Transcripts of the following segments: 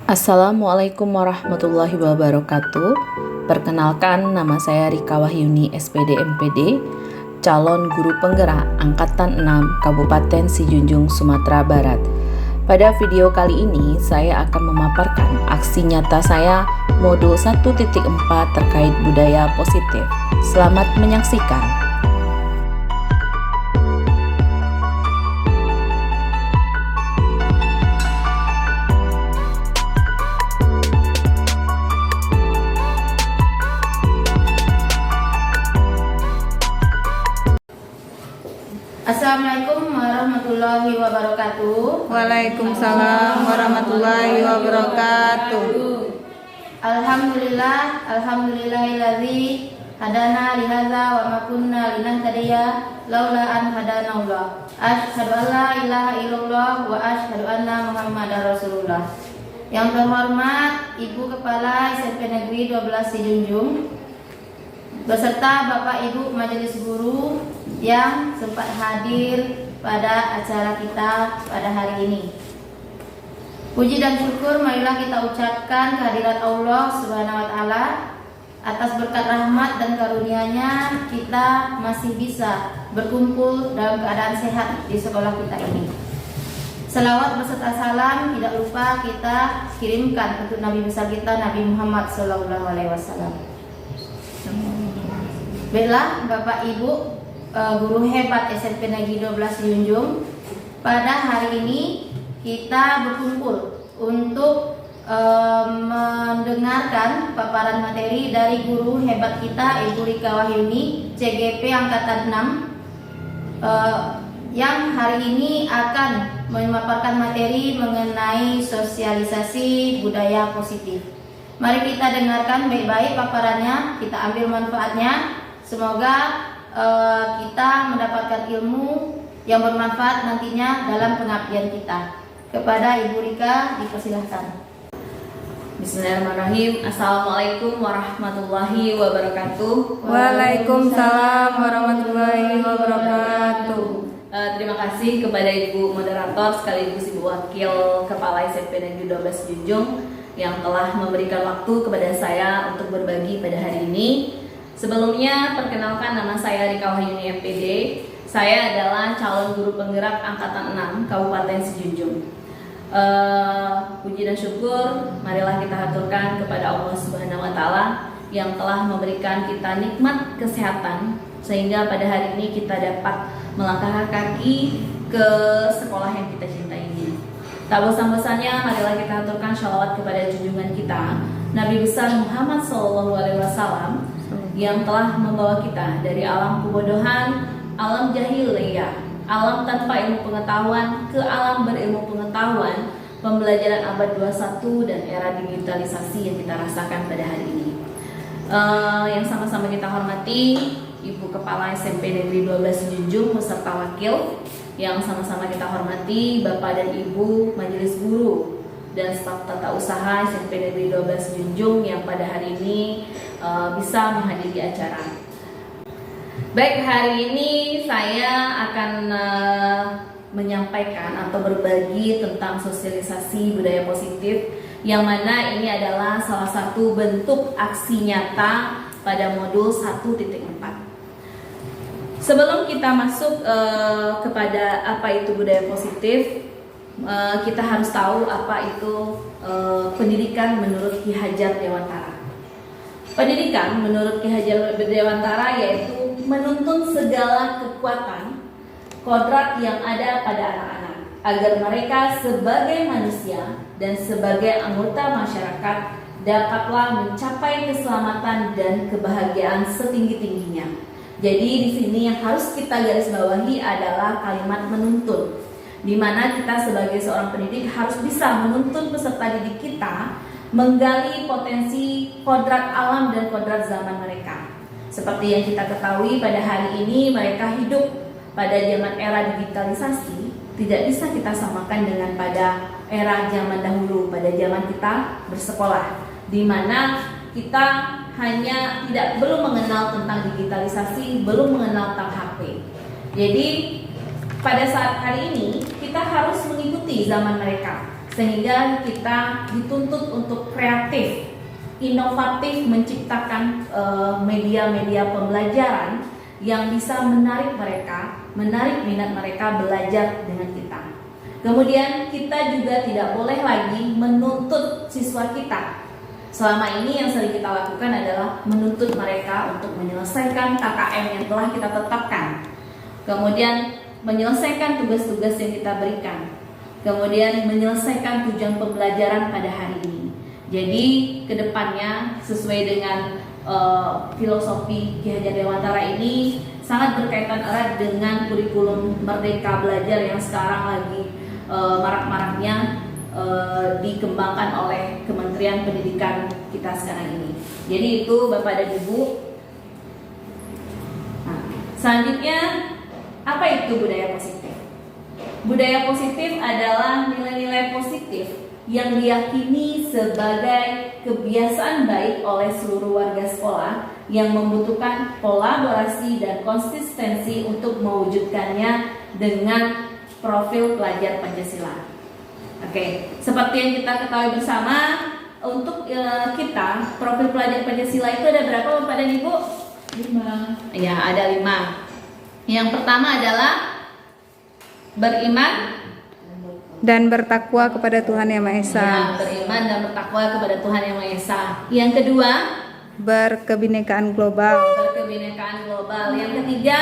Assalamualaikum warahmatullahi wabarakatuh. Perkenalkan, nama saya Rika Wahyuni SPD MPD, calon guru penggerak Angkatan 6 Kabupaten Sijunjung, Sumatera Barat. Pada video kali ini, saya akan memaparkan aksi nyata saya modul 1.4 terkait budaya positif. Selamat menyaksikan. Assalamualaikum warahmatullahi wabarakatuh. Waalaikumsalam warahmatullahi wabarakatuh. Alhamdulillahilladzi hadana lihadza wa ma kunna linahtadiya laula an hadanallah. Asyhadu an la ilaha illallah wa asyhadu anna Muhammadar Rasulullah. Yang terhormat Ibu Kepala SMP Negeri 12 Sijunjung beserta Bapak Ibu Majelis Guru yang sempat hadir pada acara kita pada hari ini. Puji dan syukur marilah kita ucapkan kehadirat Allah Subhanahu wa taala atas berkat rahmat dan karunia-Nya kita masih bisa berkumpul dalam keadaan sehat di sekolah kita ini. Selawat beserta salam tidak lupa kita kirimkan untuk Nabi besar kita Nabi Muhammad SAW. Baiklah Bapak Ibu guru hebat SMP Negeri 12 Sijunjung, pada hari ini kita berkumpul untuk mendengarkan paparan materi dari guru hebat kita Ibu Rika Wahyuni CGP Angkatan 6 yang hari ini akan memaparkan materi mengenai sosialisasi budaya positif. Mari kita dengarkan baik-baik paparannya, kita ambil manfaatnya. Semoga kita mendapatkan ilmu yang bermanfaat nantinya dalam pengabdian kita. Kepada Ibu Rika dipersilahkan. Bismillahirrahmanirrahim. Assalamualaikum warahmatullahi wabarakatuh. Waalaikumsalam warahmatullahi wabarakatuh. Terima kasih kepada Ibu Moderator sekaligus Ibu Wakil Kepala SMP Negeri 12 Sijunjung yang telah memberikan waktu kepada saya untuk berbagi pada hari ini. Sebelumnya, perkenalkan, nama saya Rika Wahyuni MPD. Saya adalah calon guru penggerak Angkatan 6 Kabupaten Sijunjung. Puji dan syukur marilah kita haturkan kepada Allah Subhanahu wa taala yang telah memberikan kita nikmat kesehatan sehingga pada hari ini kita dapat melangkahkan kaki ke sekolah yang kita cintai ini. Tak bosan-bosannya marilah kita haturkan sholawat kepada junjungan kita Nabi besar Muhammad SAW yang telah membawa kita dari alam kebodohan, alam jahiliyah, alam tanpa ilmu pengetahuan ke alam berilmu pengetahuan, pembelajaran abad 21 dan era digitalisasi yang kita rasakan pada hari ini. Yang sama-sama kita hormati Ibu Kepala SMP Negeri 12 Sijunjung beserta wakil, yang sama-sama kita hormati Bapak dan Ibu Majelis Guru dan staf tata usaha SMP Negeri 12 Sijunjung yang pada hari ini bisa menghadiri acara. Baik, hari ini saya akan menyampaikan atau berbagi tentang sosialisasi budaya positif, yang mana ini adalah salah satu bentuk aksi nyata pada modul 1.4. Sebelum kita masuk kepada apa itu budaya positif, kita harus tahu apa itu pendidikan menurut Ki Hajar Dewantara. Pendidikan menurut Ki Hajar Dewantara yaitu menuntun segala kekuatan kodrat yang ada pada anak-anak agar mereka sebagai manusia dan sebagai anggota masyarakat dapatlah mencapai keselamatan dan kebahagiaan setinggi-tingginya. Jadi di sini yang harus kita garis bawahi adalah kalimat menuntun, di mana kita sebagai seorang pendidik harus bisa menuntun peserta didik kita menggali potensi kodrat alam dan kodrat zaman mereka. Seperti yang kita ketahui pada hari ini mereka hidup pada zaman era digitalisasi, tidak bisa kita samakan dengan pada era zaman dahulu, pada zaman kita bersekolah, di mana kita hanya belum mengenal tentang digitalisasi, belum mengenal tentang HP. Jadi pada saat hari ini kita harus mengikuti zaman mereka. sehingga kita dituntut untuk kreatif, inovatif, menciptakan media-media pembelajaran yang bisa menarik minat mereka belajar dengan kita. Kemudian kita juga tidak boleh lagi menuntut siswa kita. Selama ini yang sering kita lakukan adalah menuntut mereka untuk menyelesaikan KKM yang telah kita tetapkan. Kemudian menyelesaikan tugas-tugas yang kita berikan. Kemudian menyelesaikan tujuan pembelajaran pada hari ini. Jadi kedepannya sesuai dengan filosofi Ki Hajar Dewantara ini sangat berkaitan erat dengan kurikulum Merdeka Belajar yang sekarang lagi marak-maraknya dikembangkan oleh Kementerian Pendidikan kita sekarang ini. Jadi itu Bapak dan Ibu. Nah, selanjutnya apa itu budaya positif? Budaya positif adalah nilai-nilai positif yang diyakini sebagai kebiasaan baik oleh seluruh warga sekolah yang membutuhkan kolaborasi dan konsistensi untuk mewujudkannya dengan profil pelajar Pancasila. Oke, seperti yang kita ketahui bersama, untuk kita profil pelajar Pancasila itu ada berapa Bapak dan Ibu? 5. Ya, ada 5. Yang pertama adalah beriman Dan bertakwa kepada Tuhan Yang Maha Esa. Ya, beriman dan bertakwa kepada Tuhan Yang Maha Esa. Yang kedua, Berkebinekaan global. berkebinekaan global. Yang ketiga,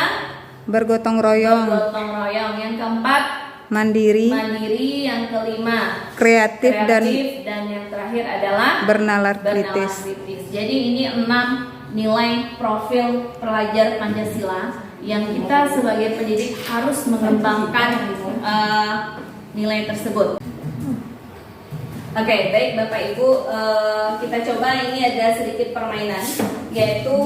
Bergotong royong. bergotong royong. Yang keempat, Mandiri. mandiri. Yang kelima, Kreatif dan dan yang terakhir adalah bernalar bernalar kritis. kritis. Jadi ini 6 nilai profil pelajar Pancasila yang kita sebagai pendidik harus mengembangkan nilai tersebut. Oke, baik Bapak Ibu, kita coba ini ada sedikit permainan, yaitu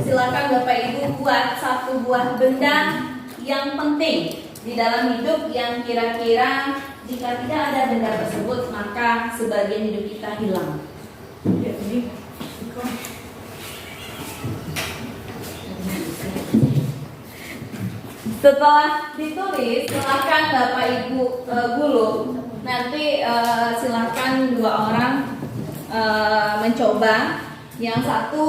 silakan Bapak Ibu buat satu buah benda yang penting di dalam hidup yang kira-kira jika tidak ada benda tersebut maka sebagian hidup kita hilang. Setelah ditulis, silakan Bapak Ibu gulung. Nanti silakan 2 orang mencoba. Yang satu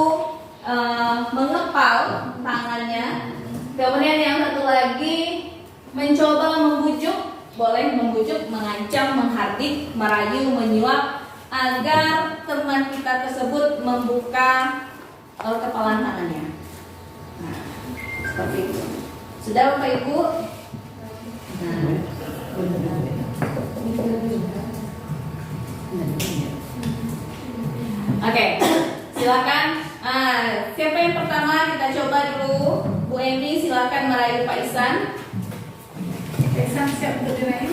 mengepal tangannya, kemudian yang satu lagi mencoba membujuk, boleh membujuk, mengancam, menghardik, merayu, menyuap agar teman kita tersebut membuka kepalan tangannya. Nah, seperti itu. Sudah Bapak Ibu? Nah. Oke, silakan. Siapa yang pertama? Kita coba dulu. Bu Emi, silakan merayu Pak Ihsan. Pak Ihsan siap untuk dirayu?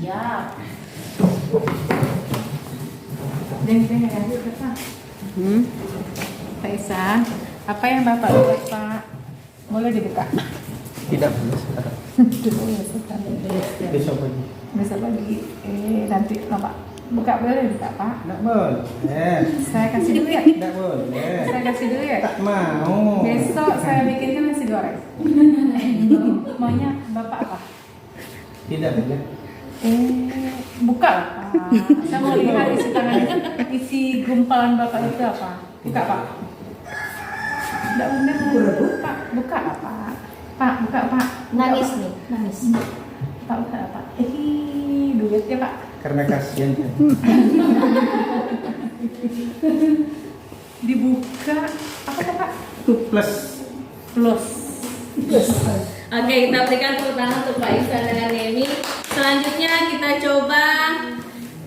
Siap. Pak Ihsan, apa yang Bapak buat Pak? Boleh dibuka? Tidak boleh sekarang. Besok pagi. Besok pagi. Nanti Bapak buka, boleh buka Pak? Tidak boleh. Saya kasih dulu ya. Tidak boleh. Saya kasih dulu ya. Tak mau. Besok saya bikinkan nasi goreng. Maunya Bapak apa? Tidak boleh. Buka lah Pak. Saya mau lihat isi tangan, isi gumpalan Bapak itu apa? Buka Pak. Tidak benar. Pak, buka lah Pak. Pak, buka Pak. Nangis nih, nangis. Pak, buka lah Pak. Duitnya Pak. Karena kasihan. Dibuka. Apa tuh Pak? Itu plus. Plus. Oke, kita berikan tepuk tangan untuk Pak Ihsan dengan Nemi. Selanjutnya kita coba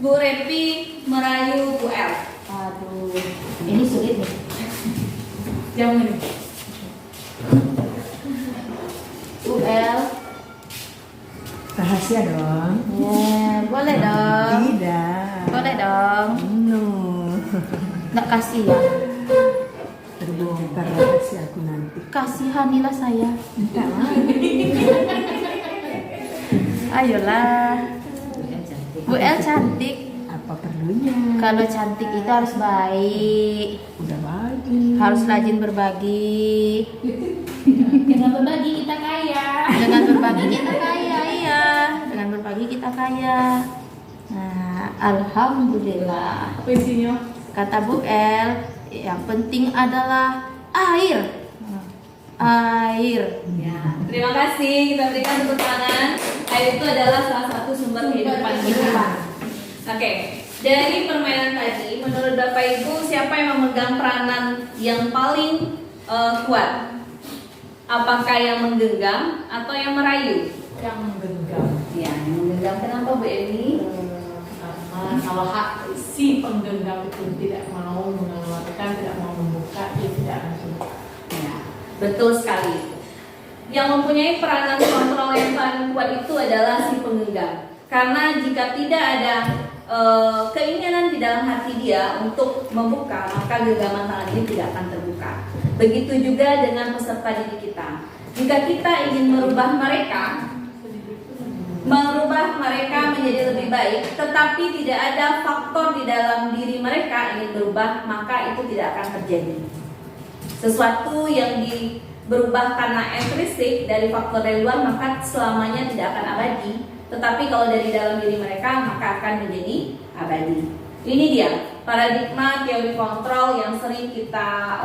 Bu Repi merayu Bu El. Aduh, ini sulit nih. Jangan ini. Bu El. Rahasia dong. Ya, boleh dong. Tidak. Boleh dong. No. Nggak kasih ya. Terbongkar rahasia aku nanti. Kasihanilah saya. Enggak lah. Ayolah. Bu El cantik. Apa perlunya? Kalau cantik itu harus baik. Udah bagi. Harus rajin berbagi. Dengan berbagi kita kaya. Dengan berbagi kita kaya, iya. Dengan berbagi kita kaya. Alhamdulillah. Apa isinya? Kata Bu El, yang penting adalah air. Air. Ya, terima kasih. Kita berikan tepuk tangan. Air itu adalah salah satu sumber kehidupan kita. Oke, dari permainan tadi, menurut Bapak Ibu, siapa yang memegang peranan yang paling kuat? Apakah yang menggenggam atau yang merayu? Yang menggenggam. Ya, yang menggenggam. Kenapa Bu Emi? Karena kalau si penggenggam itu tidak mau mengeluarkan, tidak mau membuka, dia tidak akan sembuh. Ya, betul sekali. Yang mempunyai peranan kontrol yang paling kuat itu adalah si penggenggam. Karena jika tidak ada keinginan di dalam hati dia untuk membuka, maka genggaman tangan ini tidak akan terbuka. Begitu juga dengan peserta didik kita. Jika kita ingin merubah mereka menjadi lebih baik, tetapi tidak ada faktor di dalam diri mereka ingin berubah, maka itu tidak akan terjadi. Sesuatu yang berubah karena intrinsik dari faktor dari luar, maka selamanya tidak akan abadi. Tetapi kalau dari dalam diri mereka, maka akan menjadi abadi. Ini dia paradigma teori kontrol yang sering kita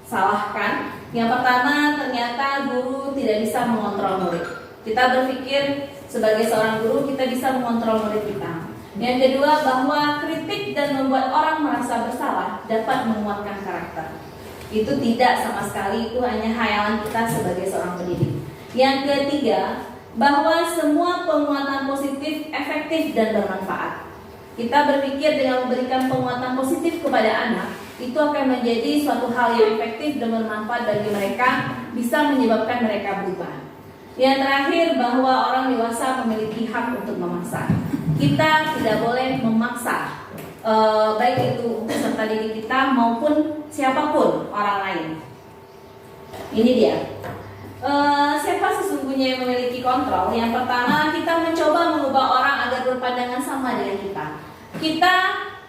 salahkan. Yang pertama, ternyata guru tidak bisa mengontrol murid. Kita berpikir sebagai seorang guru kita bisa mengontrol murid kita. Yang kedua, bahwa kritik dan membuat orang merasa bersalah dapat menguatkan karakter. Itu tidak sama sekali, itu hanya khayalan kita sebagai seorang pendidik. Yang ketiga, bahwa semua penguatan positif efektif dan bermanfaat. Kita berpikir dengan memberikan penguatan positif kepada anak, itu akan menjadi suatu hal yang efektif dan bermanfaat bagi mereka, bisa menyebabkan mereka berubah. Yang terakhir, bahwa orang dewasa memiliki hak untuk memaksa. Kita tidak boleh memaksa, baik itu peserta didik kita maupun siapapun orang lain. Ini dia. Siapa sesungguhnya yang memiliki kontrol? Yang pertama, kita mencoba mengubah orang agar berpandangan sama dengan kita. Kita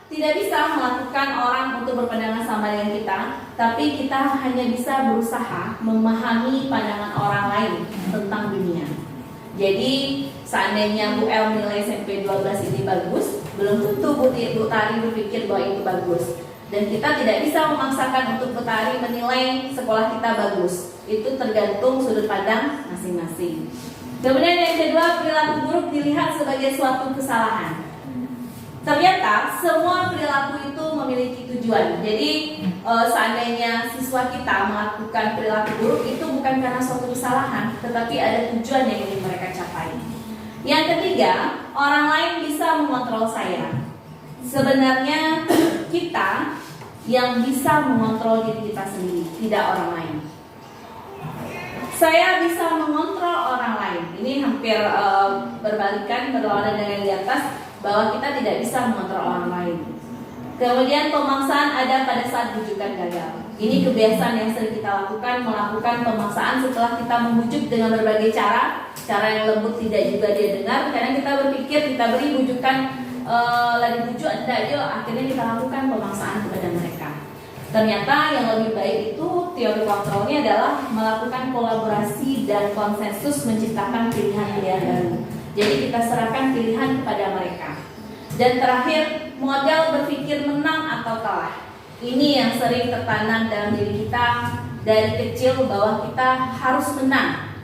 tidak bisa melakukan orang untuk berpandangan sama dengan kita, tapi kita hanya bisa berusaha memahami pandangan orang lain tentang dunia. Jadi seandainya Bu El nilai SMP 12 ini bagus, belum tentu Bu Tari berpikir bahwa itu bagus. Dan kita tidak bisa memaksakan untuk Bu Tari menilai sekolah kita bagus. Itu tergantung sudut pandang masing-masing. Kemudian yang kedua, perilaku buruk dilihat sebagai suatu kesalahan. Ternyata semua perilaku itu memiliki tujuan. Jadi seandainya siswa kita melakukan perilaku buruk, itu bukan karena suatu kesalahan, tetapi ada tujuan yang ingin mereka capai. Yang ketiga, orang lain bisa mengontrol saya. Sebenarnya kita yang bisa mengontrol diri kita sendiri, tidak orang lain. Saya bisa mengontrol orang lain. Ini hampir berbalikan, berlawanan dengan di atas, bahwa kita tidak bisa mengontrol orang lain. Kemudian pemaksaan ada pada saat bujukan gagal. Ini kebiasaan yang sering kita lakukan, melakukan pemaksaan setelah kita membujuk dengan berbagai cara yang lembut tidak juga dia dengar. Karena kita berpikir kita beri bujukan, lagi bujuk tidak dia, akhirnya kita lakukan pemaksaan kepada mereka. Ternyata yang lebih baik itu teori kontrolnya adalah melakukan kolaborasi dan konsensus menciptakan pilihan-pilihan baru. Jadi kita serahkan pilihan kepada mereka. Dan terakhir, modal berpikir menang atau kalah. Ini yang sering tertanam dalam diri kita dari kecil bahwa kita harus menang.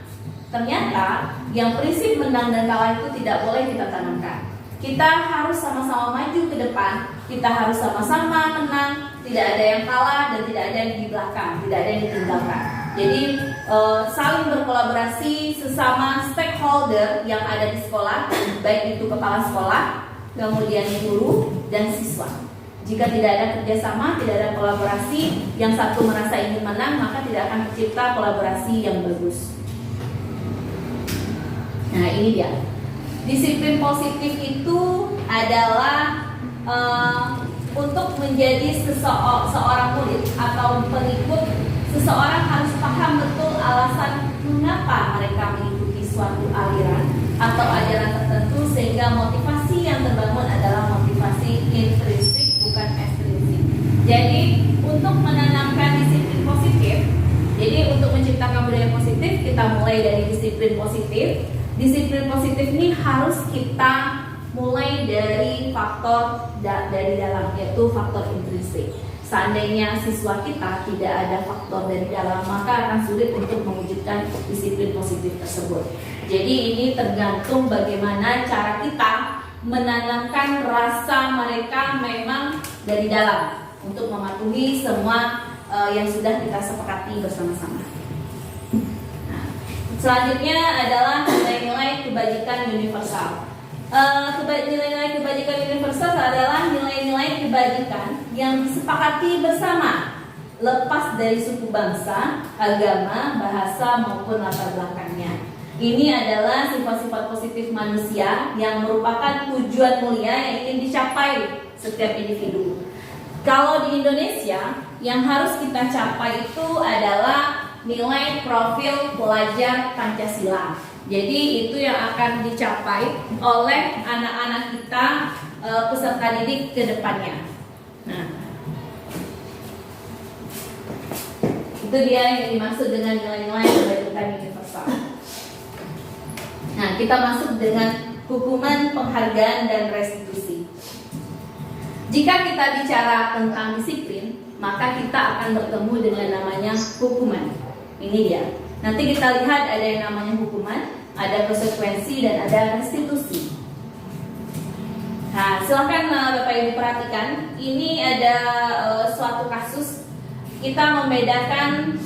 Ternyata yang prinsip menang dan kalah itu tidak boleh kita tanamkan. Kita harus sama-sama maju ke depan. Kita harus sama-sama menang. Tidak ada yang kalah dan tidak ada yang di belakang, tidak ada yang ditinggalkan. Jadi saling berkolaborasi sesama stakeholder yang ada di sekolah, baik itu kepala sekolah, kemudian guru dan siswa. Jika tidak ada kerjasama, tidak ada kolaborasi, yang satu merasa ingin menang, maka tidak akan tercipta kolaborasi yang bagus. Nah ini dia. Disiplin positif itu adalah untuk menjadi seorang murid atau pengikut, seseorang harus paham betul alasan mengapa mereka mengikuti suatu aliran atau ajaran tertentu, sehingga motivasi yang terbangun adalah motivasi intrinsik bukan ekstrinsik. Jadi untuk menanamkan disiplin positif, jadi untuk menciptakan budaya positif, kita mulai dari disiplin positif. Disiplin positif ini harus kita mulai dari faktor dari dalam, yaitu faktor intrinsik. Seandainya siswa kita tidak ada faktor dari dalam, maka akan sulit untuk mewujudkan disiplin positif tersebut. Jadi ini tergantung bagaimana cara kita menanamkan rasa mereka memang dari dalam untuk mematuhi semua yang sudah kita sepakati bersama-sama. Nah, selanjutnya adalah nilai-nilai kebajikan universal. Nilai-nilai kebajikan universal adalah nilai-nilai kebajikan yang disepakati bersama, lepas dari suku bangsa, agama, bahasa maupun latar belakangnya. Ini adalah sifat-sifat positif manusia yang merupakan tujuan mulia yang ingin dicapai setiap individu. Kalau di Indonesia, yang harus kita capai itu adalah nilai profil pelajar Pancasila. Jadi itu yang akan dicapai oleh anak-anak kita peserta didik ke depannya. Nah, itu dia yang dimaksud dengan nilai-nilai kebajikan universal. Nah, kita masuk dengan hukuman, penghargaan, dan restitusi. Jika kita bicara tentang disiplin, maka kita akan bertemu dengan namanya hukuman. Ini dia. Nanti kita lihat ada yang namanya hukuman, ada konsekuensi, dan ada restitusi. Nah, silakan Bapak Ibu perhatikan. Ini ada suatu kasus kita membedakan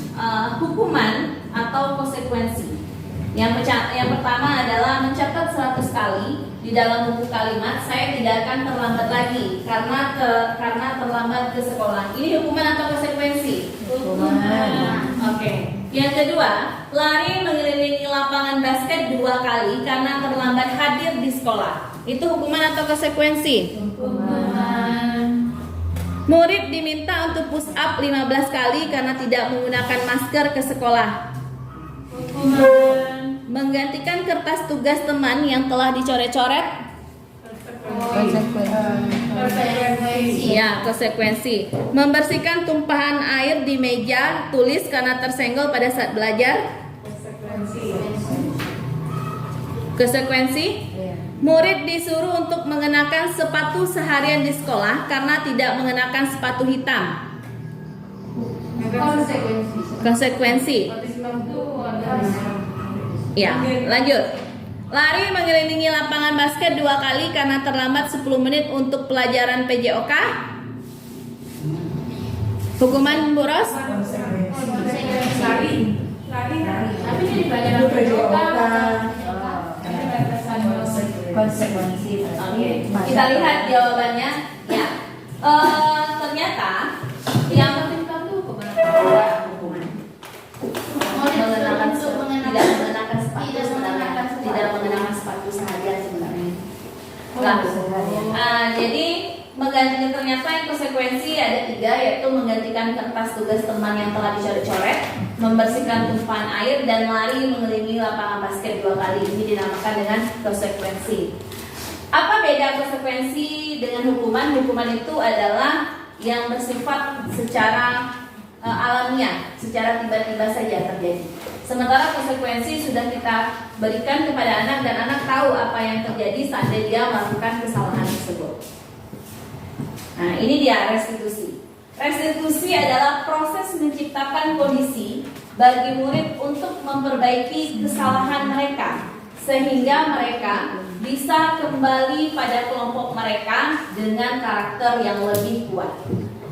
hukuman atau konsekuensi. Yang pertama adalah mencatat 100 kali di dalam buku kalimat, saya tidak akan terlambat lagi karena terlambat ke sekolah. Ini hukuman atau konsekuensi? Hukuman. Oke. Yang kedua, lari mengelilingi lapangan basket 2 kali karena terlambat hadir di sekolah. Itu hukuman atau konsekuensi? Hukuman. Murid diminta untuk push up 15 kali karena tidak menggunakan masker ke sekolah. Hukuman. Menggantikan kertas tugas teman yang telah dicoret-coret. Konsekuensi. Ya, konsekuensi. Membersihkan tumpahan air di meja tulis karena tersenggol pada saat belajar. Konsekuensi. Murid disuruh untuk mengenakan sepatu seharian di sekolah karena tidak mengenakan sepatu hitam. Konsekuensi. Ya, lanjut. Lari mengelilingi lapangan basket 2 kali karena terlambat 10 menit untuk pelajaran PJOK. Hukuman Bu Ros? Lari. Tapi ini pelajaran PJOK. Konsekuensi. Oke. Kita lihat jawabannya. Ya. Ternyata yang penting itu hukuman. Tidak mengenakan sepatu seharian sebenarnya. Jadi menggantikan, ternyata yang konsekuensi ada 3, yaitu menggantikan kertas tugas teman yang telah dicoret-coret, membersihkan tumpahan air, dan lari mengelilingi lapangan basket 2 kali. Ini dinamakan dengan konsekuensi. Apa beda konsekuensi dengan hukuman? Hukuman itu adalah yang bersifat secara alamiah, secara tiba-tiba saja terjadi. Sementara konsekuensi sudah kita berikan kepada anak dan anak tahu apa yang terjadi saat dia melakukan kesalahan tersebut. Nah, ini dia restitusi. Restitusi adalah proses menciptakan kondisi bagi murid untuk memperbaiki kesalahan mereka sehingga mereka bisa kembali pada kelompok mereka dengan karakter yang lebih kuat.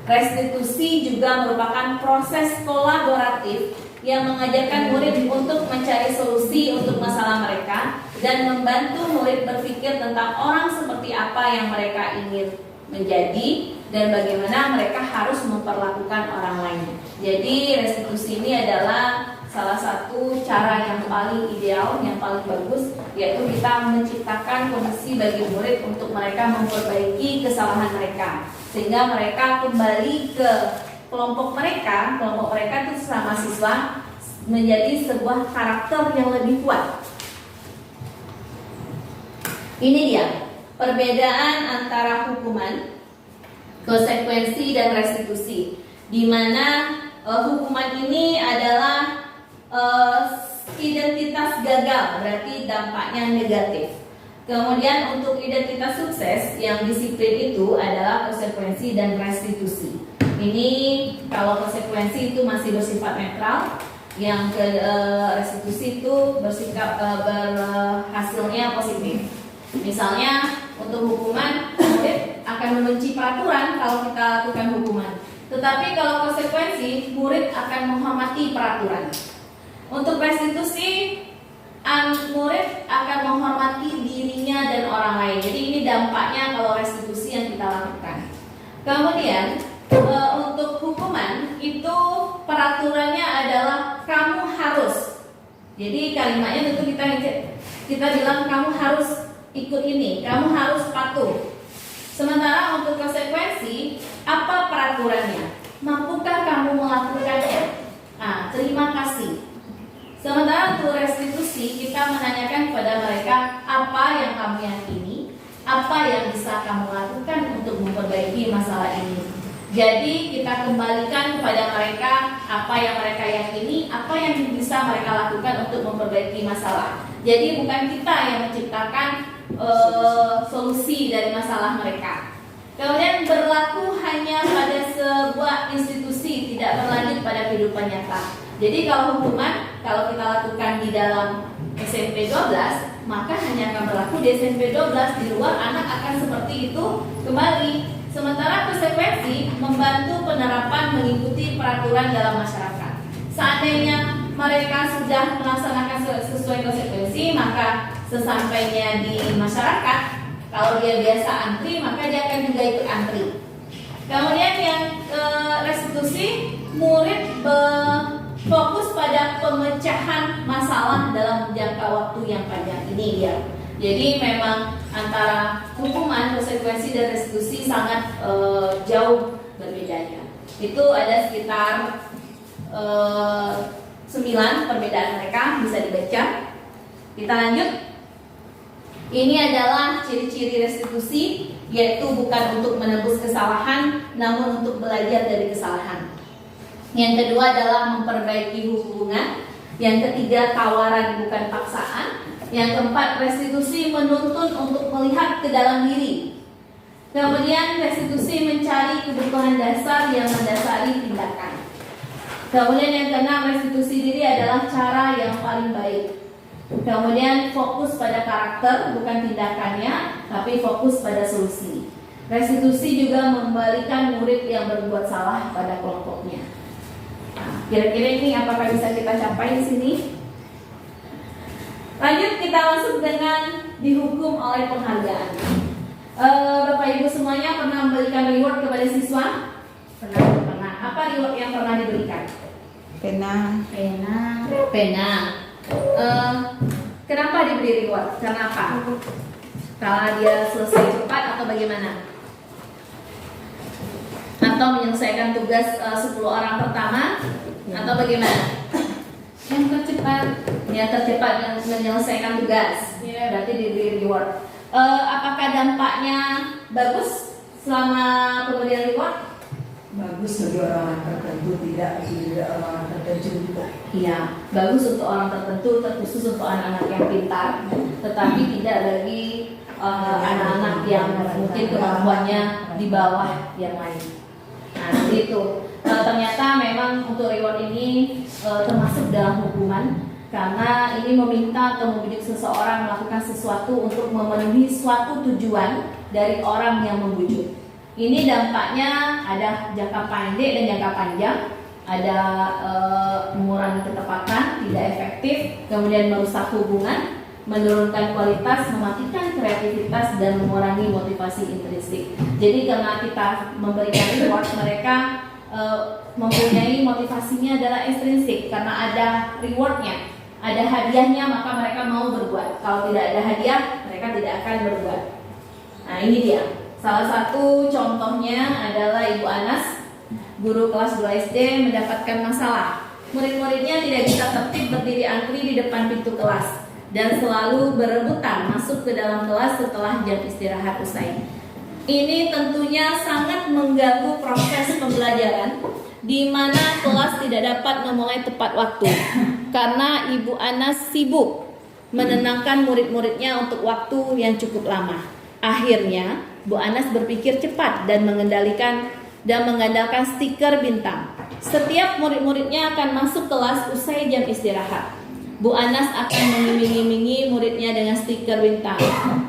Restitusi juga merupakan proses kolaboratif yang mengajarkan murid untuk mencari solusi untuk masalah mereka dan membantu murid berpikir tentang orang seperti apa yang mereka ingin menjadi dan bagaimana mereka harus memperlakukan orang lain. Jadi restitusi ini adalah salah satu cara yang paling ideal, yang paling bagus, yaitu kita menciptakan kondisi bagi murid untuk mereka memperbaiki kesalahan mereka sehingga mereka kembali ke kelompok mereka itu sesama siswa menjadi sebuah karakter yang lebih kuat. Ini dia perbedaan antara hukuman, konsekuensi, dan restitusi, di mana hukuman ini adalah identitas gagal, berarti dampaknya negatif. Kemudian untuk identitas sukses yang disiplin itu adalah konsekuensi dan restitusi. Ini kalau konsekuensi itu masih bersifat netral, yang ke restitusi itu berhasilnya positif. Misalnya untuk hukuman, murid akan membenci peraturan kalau kita lakukan hukuman. Tetapi kalau konsekuensi, murid akan menghormati peraturan. Untuk restitusi, murid akan menghormati dirinya dan orang lain. Jadi ini dampaknya kalau restitusi yang kita lakukan. Kemudian untuk hukuman itu peraturannya adalah kamu harus. Jadi kalimatnya tentu kita bilang kamu harus ikut ini, kamu harus patuh. Sementara untuk konsekuensi, apa peraturannya? Mampukah kamu melakukannya? Nah, terima kasih. Sementara untuk restitusi, kita menanyakan kepada mereka apa yang kamu yakini, apa yang bisa kamu lakukan untuk memperbaiki masalah ini. Jadi kita kembalikan kepada mereka apa yang mereka yakini, apa yang bisa mereka lakukan untuk memperbaiki masalah. Jadi bukan kita yang menciptakan solusi dari masalah mereka. Kemudian berlaku hanya pada sebuah institusi, tidak berlanjut pada kehidupan nyata. Jadi kalau hukuman, kalau kita lakukan di dalam SMP 12, maka hanya akan berlaku di SMP 12. Di luar anak akan seperti itu kembali. Sementara konsekuensi membantu penerapan mengikuti peraturan dalam masyarakat. Seandainya mereka sudah melaksanakan sesuai konsekuensi, maka sesampainya di masyarakat, kalau dia biasa antri, maka dia akan juga ikut antri. Kemudian yang restitusi, murid fokus pada pemecahan masalah dalam jangka waktu yang panjang. Ini dia. Jadi memang antara hukuman, konsekuensi dan restitusi sangat jauh berbedanya. Itu ada sekitar 9 perbedaan mereka, bisa dibaca. Kita lanjut. Ini adalah ciri-ciri restitusi, yaitu bukan untuk menebus kesalahan, namun untuk belajar dari kesalahan. Yang kedua adalah memperbaiki hubungan. Yang ketiga, tawaran bukan paksaan. Yang keempat, restitusi menuntun untuk melihat ke dalam diri. Kemudian restitusi mencari kebutuhan dasar yang mendasari tindakan. Kemudian yang keenam, restitusi diri adalah cara yang paling baik. Kemudian fokus pada karakter, bukan tindakannya, tapi fokus pada solusi. Restitusi juga mengembalikan murid yang berbuat salah pada kelompoknya. Nah, kira-kira ini apakah bisa kita capai di sini? Lanjut, kita masuk dengan dihukum oleh penghargaan. Bapak Ibu semuanya pernah memberikan reward kepada siswa? Pernah. Apa reward yang pernah diberikan? Pena. Kenapa diberi reward? Karena apa? Kalau dia selesai cepat atau bagaimana? Atau menyelesaikan tugas 10 orang pertama atau bagaimana? Yang tercepat menyelesaikan tugas, berarti diberi reward. Apakah dampaknya bagus selama pemberian reward? Bagus bagi orang tertentu, tidak orang tertentu juga. Iya, bagus untuk orang tertentu, terkhusus untuk anak-anak yang pintar, tetapi tidak bagi anak-anak yang mungkin kemampuannya di bawah yang lain. Nah, seperti itu. Ternyata memang untuk reward ini termasuk dalam hukuman, karena ini meminta atau membidik seseorang melakukan sesuatu untuk memenuhi suatu tujuan dari orang yang membujuk. Ini dampaknya ada jangka pendek dan jangka panjang. Ada mengurangi ketepatan, tidak efektif, kemudian merusak hubungan, menurunkan kualitas, mematikan kreativitas, dan mengurangi motivasi intrinsik. Jadi karena kita memberikan reward, mereka mempunyai motivasinya adalah intrinsik, karena ada rewardnya, ada hadiahnya, maka mereka mau berbuat. Kalau tidak ada hadiah, mereka tidak akan berbuat. Nah, ini dia. Salah satu contohnya adalah Ibu Anas, guru kelas 2 SD, mendapatkan masalah. Murid-muridnya tidak bisa tertib berdiri antri di depan pintu kelas dan selalu berebutan masuk ke dalam kelas setelah jam istirahat usai. Ini tentunya sangat mengganggu proses pembelajaran, di mana kelas tidak dapat memulai tepat waktu karena Ibu Anas sibuk menenangkan murid-muridnya untuk waktu yang cukup lama. Akhirnya, Bu Anas berpikir cepat dan mengandalkan stiker bintang. Setiap murid-muridnya akan masuk kelas usai jam istirahat. Bu Anas akan mengiming-imingi muridnya dengan stiker bintang.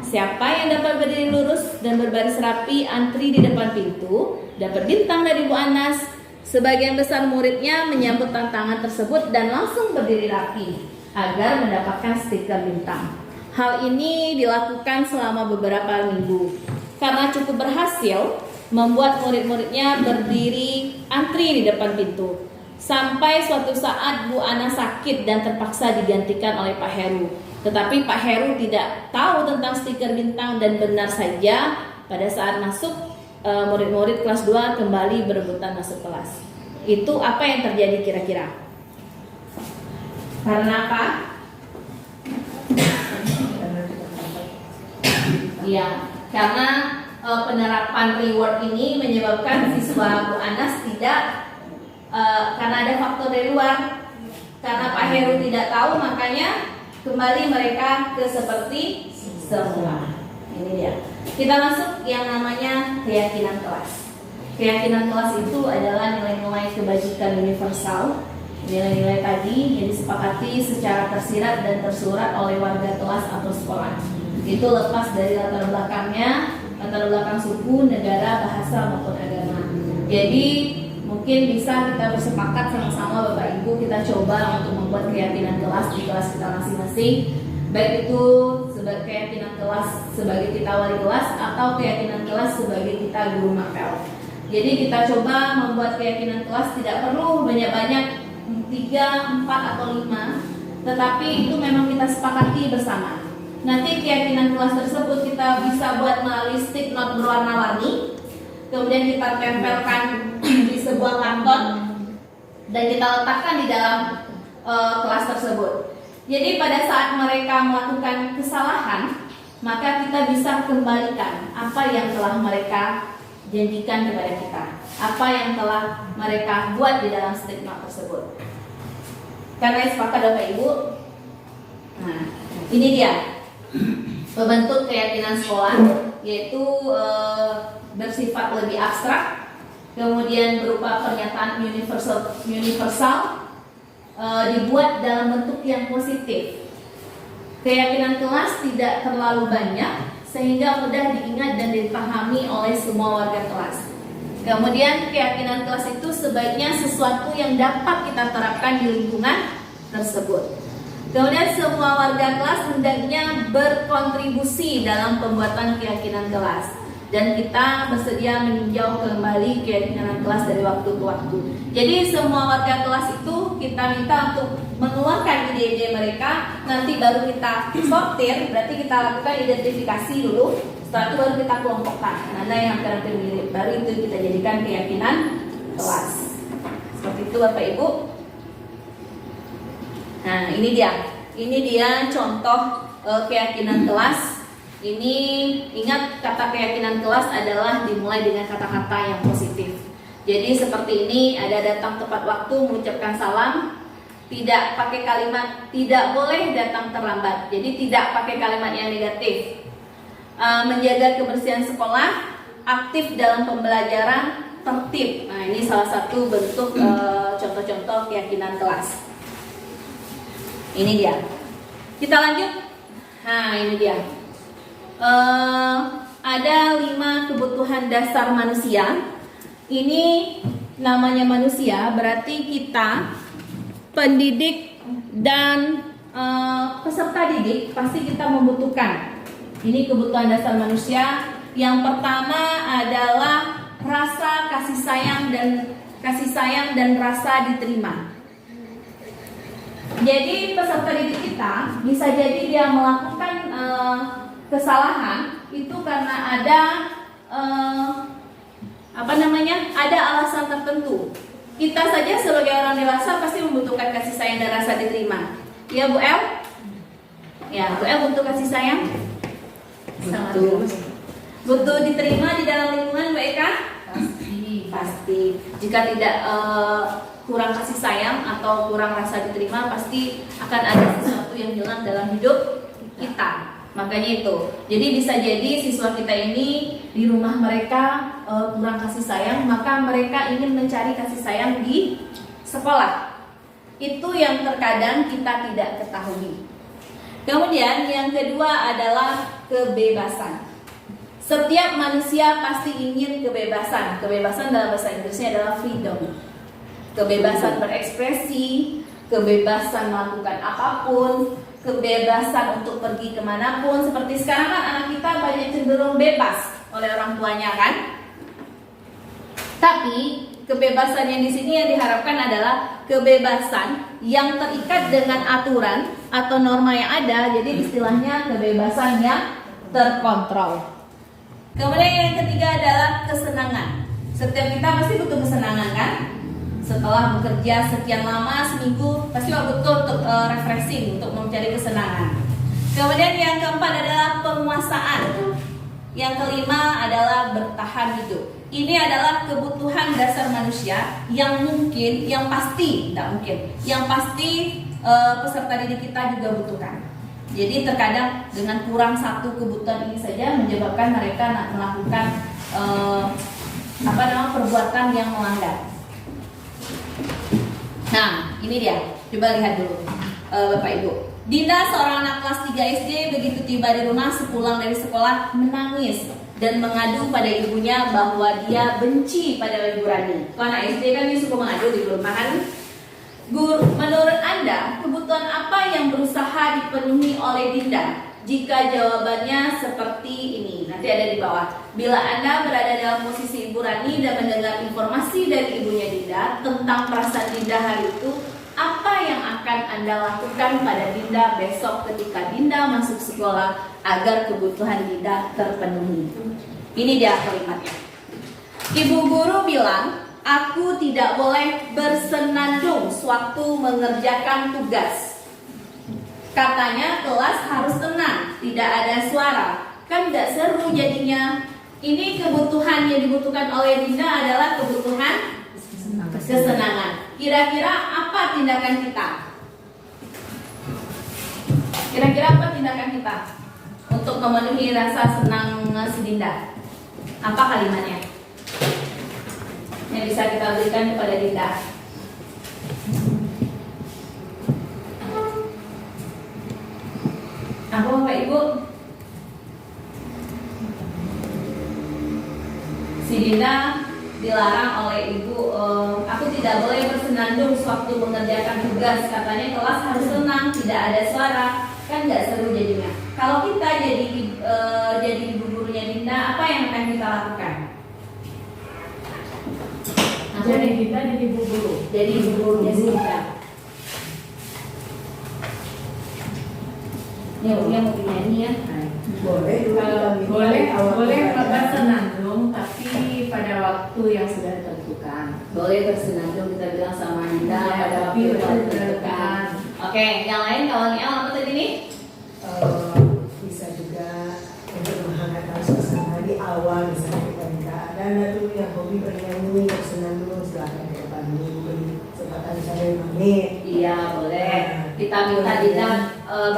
Siapa yang dapat berdiri lurus dan berbaris rapi antri di depan pintu, dapat bintang dari Bu Anas. Sebagian besar muridnya menyambut tantangan tersebut dan langsung berdiri rapi agar mendapatkan stiker bintang. Hal ini dilakukan selama beberapa minggu. Karena cukup berhasil, membuat murid-muridnya berdiri antri di depan pintu. Sampai suatu saat Bu Ana sakit dan terpaksa digantikan oleh Pak Heru. Tetapi Pak Heru tidak tahu tentang stiker bintang dan benar saja pada saat masuk murid-murid kelas 2 kembali berebutan masuk kelas. Itu apa yang terjadi kira-kira? Karena apa? Iya, karena penerapan reward ini menyebabkan siswa Bu Anas tidak karena ada faktor dari luar. Karena Pak Heru tidak tahu, makanya kembali mereka ke seperti semula. Ini dia. Kita masuk yang namanya keyakinan kelas. Keyakinan kelas itu adalah nilai-nilai kebajikan universal. Nilai-nilai tadi yang disepakati secara tersirat dan tersurat oleh warga kelas atau sekolah. Itu lepas dari latar belakangnya, latar belakang suku, negara, bahasa maupun agama. Jadi mungkin bisa kita bersepakat sama-sama Bapak Ibu, kita coba untuk membuat keyakinan kelas di kelas kita masing-masing. Baik itu sebagai keyakinan kelas sebagai kita wali kelas atau keyakinan kelas sebagai kita guru mapel. Jadi kita coba membuat keyakinan kelas, tidak perlu banyak-banyak 3, 4 atau 5, tetapi itu memang kita sepakati bersama. Nanti keyakinan kelas tersebut kita bisa buat melalui stick note berwarna-warni, kemudian kita tempelkan di sebuah kanton dan kita letakkan di dalam kelas tersebut. Jadi pada saat mereka melakukan kesalahan, maka kita bisa kembalikan apa yang telah mereka janjikan kepada kita, apa yang telah mereka buat di dalam stick note tersebut. Karena sepakat Bapak Ibu. Nah, ini dia pembentuk keyakinan sekolah, yaitu bersifat lebih abstrak, kemudian berupa pernyataan universal, dibuat dalam bentuk yang positif. Keyakinan kelas tidak terlalu banyak sehingga mudah diingat dan dipahami oleh semua warga kelas. Kemudian keyakinan kelas itu sebaiknya sesuatu yang dapat kita terapkan di lingkungan tersebut. Kemudian semua warga kelas hendaknya berkontribusi dalam pembuatan keyakinan kelas, dan kita bersedia meninjau kembali keyakinan kelas dari waktu ke waktu. Jadi semua warga kelas itu kita minta untuk mengeluarkan ide-ide mereka, nanti baru kita sortir, berarti kita lakukan identifikasi dulu, setelah itu baru kita kelompokkan mana yang hampir mirip, baru itu kita jadikan keyakinan kelas. Seperti itu Bapak Ibu. Nah, ini dia contoh keyakinan kelas. Ini ingat, kata keyakinan kelas adalah dimulai dengan kata-kata yang positif. Jadi seperti ini, ada datang tepat waktu, mengucapkan salam, tidak pakai kalimat, tidak boleh datang terlambat. Jadi tidak pakai kalimat yang negatif. Menjaga kebersihan sekolah, aktif dalam pembelajaran, tertib. Nah, ini salah satu bentuk contoh-contoh keyakinan kelas. Ini dia. Kita lanjut. Nah, ini dia. Ada 5 kebutuhan dasar manusia. Ini namanya manusia, berarti kita pendidik dan peserta didik pasti kita membutuhkan. Ini kebutuhan dasar manusia. Yang pertama adalah rasa kasih sayang dan rasa diterima. Jadi peserta didik kita bisa jadi dia melakukan kesalahan itu karena ada ada alasan tertentu. Kita saja sebagai orang dewasa pasti membutuhkan kasih sayang dan rasa diterima. Ya Bu El? Ya Bu El butuh kasih sayang? Butuh diterima di dalam lingkungan Bu Eka? Pasti. Jika tidak kurang kasih sayang atau kurang rasa diterima, pasti akan ada sesuatu yang hilang dalam hidup kita. Makanya itu, jadi bisa jadi siswa kita ini di rumah mereka kurang kasih sayang, maka mereka ingin mencari kasih sayang di sekolah. Itu yang terkadang kita tidak ketahui. Kemudian yang kedua adalah kebebasan. Setiap manusia pasti ingin kebebasan. Kebebasan dalam bahasa Inggrisnya adalah freedom. Kebebasan berekspresi, kebebasan melakukan apapun, kebebasan untuk pergi kemanapun. Seperti sekarang kan anak kita banyak cenderung bebas oleh orang tuanya kan. Tapi kebebasan yang di sini yang diharapkan adalah kebebasan yang terikat dengan aturan atau norma yang ada. Jadi istilahnya kebebasan yang terkontrol. Kemudian yang ketiga adalah kesenangan. Setiap kita pasti butuh kesenangan kan? Setelah bekerja sekian lama, seminggu, pasti butuh untuk refreshing, untuk mencari kesenangan. Kemudian yang keempat adalah penguasaan. Yang kelima adalah bertahan hidup. Ini adalah kebutuhan dasar manusia yang mungkin, yang pasti, tidak mungkin, yang pasti peserta didik kita juga butuhkan. Jadi terkadang dengan kurang satu kebutuhan ini saja menyebabkan mereka melakukan perbuatan yang melanggar. Nah, ini dia. Coba lihat dulu, Bapak Ibu. Dinda, seorang anak kelas 3 SD, begitu tiba di rumah sepulang dari sekolah menangis dan mengadu pada ibunya bahwa dia benci pada Ibu Rani. Kalau anak SD kan dia suka mengadu di rumah kan. Menurut Anda, kebutuhan apa yang berusaha dipenuhi oleh Dinda? Jika jawabannya seperti ini, nanti ada di bawah. Bila Anda berada dalam posisi Ibu Rani dan mendengar informasi dari ibunya Dinda tentang perasaan Dinda hari itu, apa yang akan Anda lakukan pada Dinda besok ketika Dinda masuk sekolah agar kebutuhan Dinda terpenuhi? Ini dia kalimatnya. Ibu guru bilang, aku tidak boleh bersenandung sewaktu mengerjakan tugas. Katanya kelas harus tenang, tidak ada suara. Kan gak seru jadinya. Ini kebutuhan yang dibutuhkan oleh Dinda adalah kebutuhan kesenangan. Kira-kira apa tindakan kita? Kira-kira apa tindakan kita untuk memenuhi rasa senang si Dinda? Apa kalimatnya yang bisa kita berikan kepada Dinda? Apa Bapak Ibu? Si Dinda dilarang oleh ibu, aku tidak boleh bersenandung sewaktu mengerjakan tugas. Katanya kelas harus tenang, tidak ada suara. Kan nggak seru jadinya. Kalau kita jadi ibu gurunya Dinda, apa yang akan kita lakukan? Jadi kita jadi ibu guru. Jadi ibu gurunya si Dinda. Dia mau nyanyi ya? Boleh dulu kita minta Boleh awal-awal. bersenandung, tapi pada waktu yang sudah ditentukan. Boleh bersenandung, kita bilang sama Dinda Ya, pada tapi waktu udah tertentukan. Oke, yang lain kawan El apa tadi nih? Bisa juga untuk menghangatkan suasana di awal, misalnya kita minta ada tuh yang hobi bernyanyi bersenandung, silahkan ke depan dulu beri kesempatan misalnya 5 menit. Iya boleh. Kita minta Dinda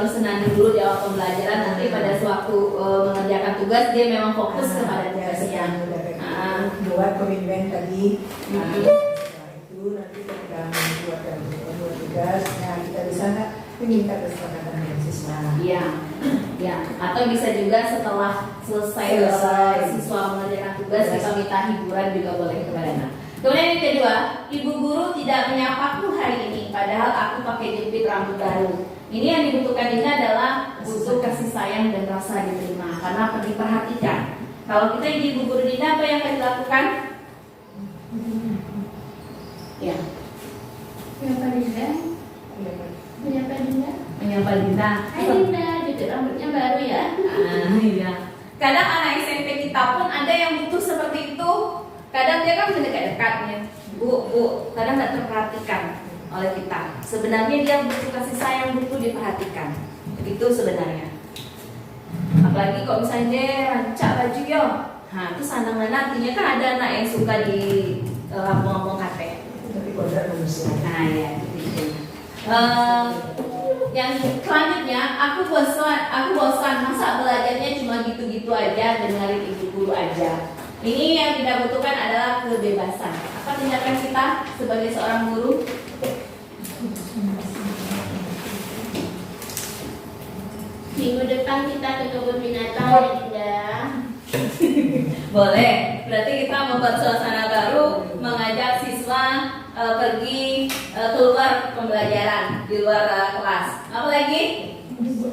bersenandung dulu di awal pembelajaran. Nanti pada sewaktu mengerjakan tugas dia memang fokus kepada tugasnya. Buat komitmen tadi. Setelah itu nanti ketika membuat tugas, nah kita bisa nggak minta kesepakatan dengan siswa. Iya, ya. Atau bisa juga setelah selesai siswa mengerjakan tugas kita minta hiburan juga boleh kepada anak. Kemudian yang kedua, ibu guru tidak menyapaku hari ini, padahal aku pakai jepit rambut baru. Ini yang dibutuhkan Dinda adalah butuh kasih sayang dan rasa diterima, karena diperhatikan. Kalau kita jadi ibu guru Dinda, apa yang akan dilakukan? Ya. Menyapa Dinda. Menyapa Dinda. Menyapa Dinda. Hai Dinda, jepit rambutnya baru ya. Iya. Kadang anak SMP kita pun ada yang butuh seperti itu. Kadang dia kan mendekat-dekatnya, bu, kadang nggak terperhatikan oleh kita. Sebenarnya dia butuh kasih sayang, butuh diperhatikan. Itu sebenarnya. Apalagi kalau misalnya dia rancak baju yo, nah itu sandang artinya kan ada anak yang suka di lampung-lampung kafe. kodrat manusia. Nah ya, gitu. Yang selanjutnya, aku bosan masa belajarnya cuma gitu-gitu aja, dengerin ibu guru aja. Ini yang kita butuhkan adalah kebebasan. Apa tindakan kita sebagai seorang guru? Minggu depan kita ke kebun binatang ya Dinda. Boleh. Berarti kita membuat suasana baru, mengajak siswa pergi keluar pembelajaran di luar kelas. Apa lagi?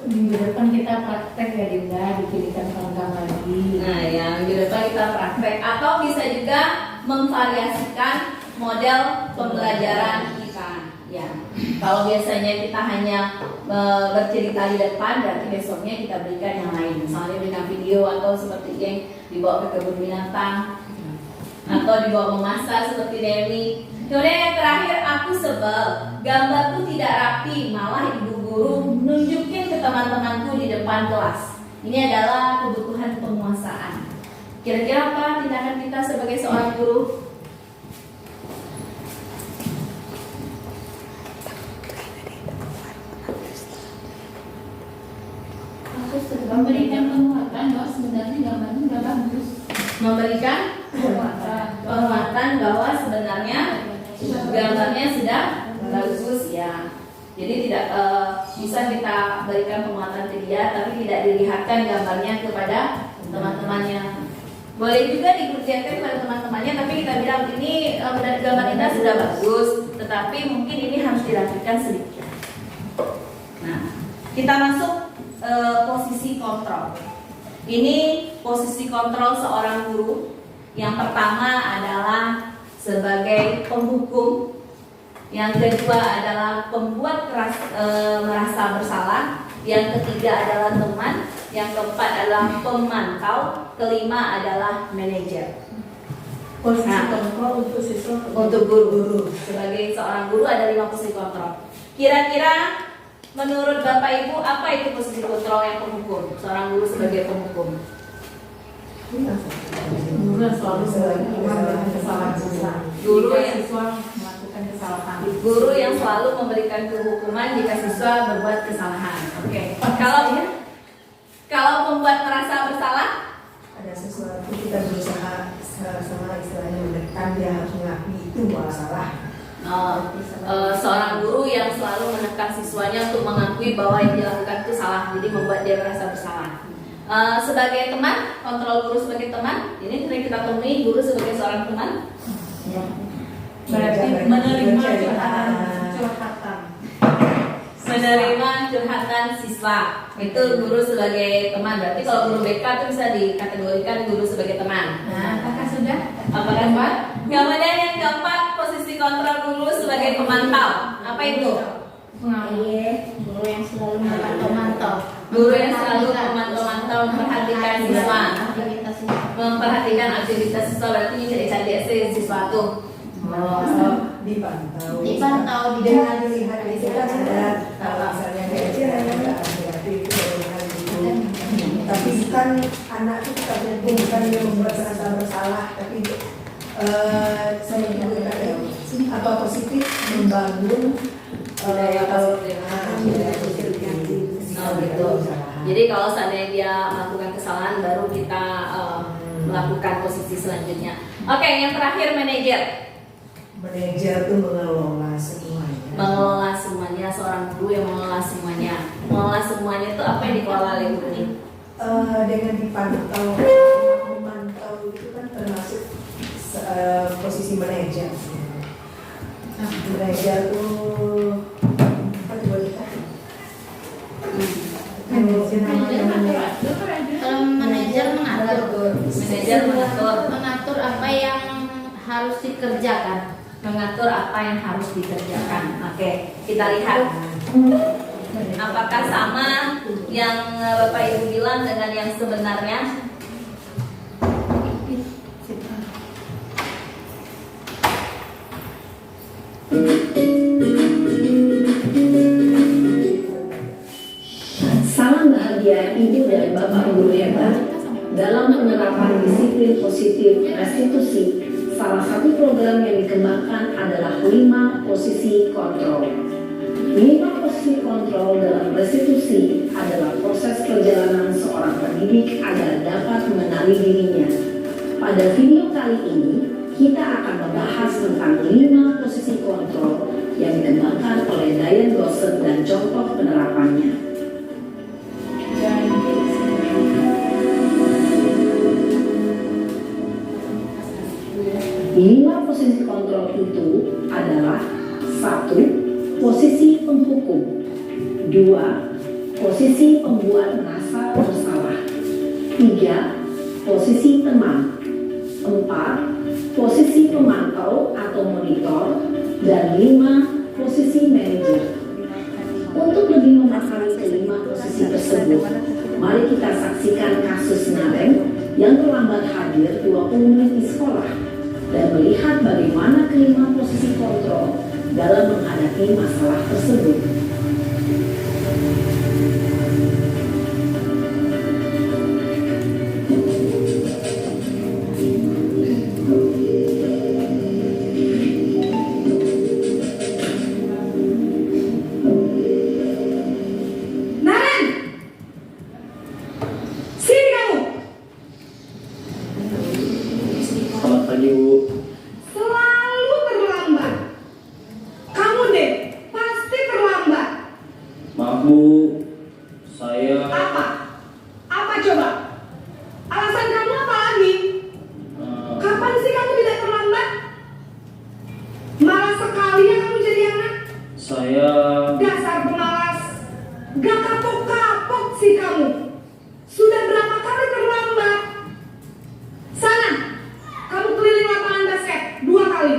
Minggu depan kita praktek ya Dinda, dipilihkan program lagi. Nah, yang di depan kita praktek atau bisa juga memvariasikan model pembelajaran kita. Ya, kalau biasanya kita hanya bercerita di depan, berarti besoknya kita berikan yang lain. Misalnya berikan video atau seperti yang dibawa ke kebun binatang atau dibawa memasak seperti Dewi. Kemudian yang terakhir, aku sebel gambarku tidak rapi, malah ibu guru nunjukin ke teman-temanku di depan kelas. Ini adalah kebutuhan penguasaan. Kira-kira apa tindakan kita sebagai seorang guru? Memberikan penguatan bahwa sebenarnya gambarnya udah bagus. Memberikan penguatan bahwa sebenarnya gambarnya sudah bagus ya. Jadi tidak bisa kita berikan penguatan ke dia, tapi tidak dilihatkan gambarnya kepada teman-temannya. Boleh juga dikerjakan kepada teman-temannya, tapi kita bilang ini gambar Indah sudah bagus, tetapi mungkin ini harus dirapikan sedikit. Nah, kita masuk posisi kontrol. Ini posisi kontrol seorang guru. Yang pertama adalah sebagai penghukum. Yang kedua adalah pembuat merasa bersalah. Yang ketiga adalah teman. Yang keempat adalah pemantau. Kelima adalah manajer. Posisi kontrol untuk siswa, Untuk guru. Sebagai seorang guru ada 5 posisi kontrol. Kira-kira menurut Bapak Ibu apa itu posisi kontrol yang penghukum? Seorang guru sebagai penghukum. Guru yang selalu melakukan kesalahan siswa. Guru Jika yang siswa melakukan kesalahan. Guru yang selalu memberikan kehukuman jika siswa berbuat kesalahan. Oke. Kalau membuat merasa bersalah, ada sesuatu kita berusaha sama istilahnya menekan, dia harus mengakui itu bahwa salah. seorang guru yang selalu menekan siswanya untuk mengakui bahwa yang dilakukan itu salah, jadi membuat dia merasa bersalah. Sebagai teman, kontrol guru sebagai teman, ini sering kita temui guru sebagai seorang teman. Berarti menerima curhatan siswa, itu guru sebagai teman. Berarti kalau guru BK itu bisa dikategorikan guru sebagai teman. Nah, apakah sudah? Apakah Mbak? Kemudian yang keempat, posisi kontrol guru sebagai pemantau. Apa itu? Guru yang selalu memantau. Guru yang selalu memantau, memperhatikan siswa, memperhatikan aktivitas siswa. Berarti cari sesuatu. Dipantau, dengan dilihat itu kan ada kalau misalnya kayak itu tapi kan anak itu bukan dia membuat rasa bersalah, tapi saya mengatakan apa positif membangun gitu. Jadi kalau seandainya dia melakukan kesalahan, baru kita melakukan posisi selanjutnya. Oke, yang terakhir manajer. Manajer itu mengelola semuanya. Mengelola semuanya, seorang guru yang mengelola semuanya. Mengelola semuanya itu apa yang dikelola oleh guru ini? Dengan dipantau, memantau itu kan termasuk posisi manajer. Manajer itu apa coba dikatakan? Kalau manajer mengatur apa yang harus dikerjakan. Mengatur apa yang harus dikerjakan. Oke, kita lihat. Apakah sama yang Bapak Ibu bilang dengan yang sebenarnya? Salam bahagia Ibu dari Bapak Guru hebat dalam penerapan disiplin positif restitusi salah satu program yang dikembangkan adalah 5 posisi kontrol. 5 posisi kontrol dalam restitusi adalah proses perjalanan seorang pendidik agar dapat mengenali dirinya. Pada video kali ini, kita akan membahas tentang 5 posisi kontrol yang dikembangkan oleh Diane Dawson dan contoh penerapannya. Lima posisi kontrol itu adalah 1. Posisi penghukum, 2. Posisi pembuat merasa bersalah, 3. Posisi teman, 4. Posisi pemantau atau monitor, dan 5. Posisi manajer. Untuk lebih memahami kelima posisi tersebut, mari kita saksikan kasus Nareng yang terlambat hadir 20 menit di sekolah dan melihat bagaimana kelima posisi kontrol dalam menghadapi masalah tersebut. Selamat pagi, Bu. Selalu terlambat. Kamu deh, pasti terlambat. Maaf, Bu. Saya Apa? Apa coba? Alasan kamu apa lagi? Kapan sih kamu tidak terlambat? Malas sekali ya kamu jadi anak. saya Dasar pemalas. Gak kapok-kapok sih kamu. Sudah berapa kali terlambat? Sana, kamu keliling lapangan basket 2 kali.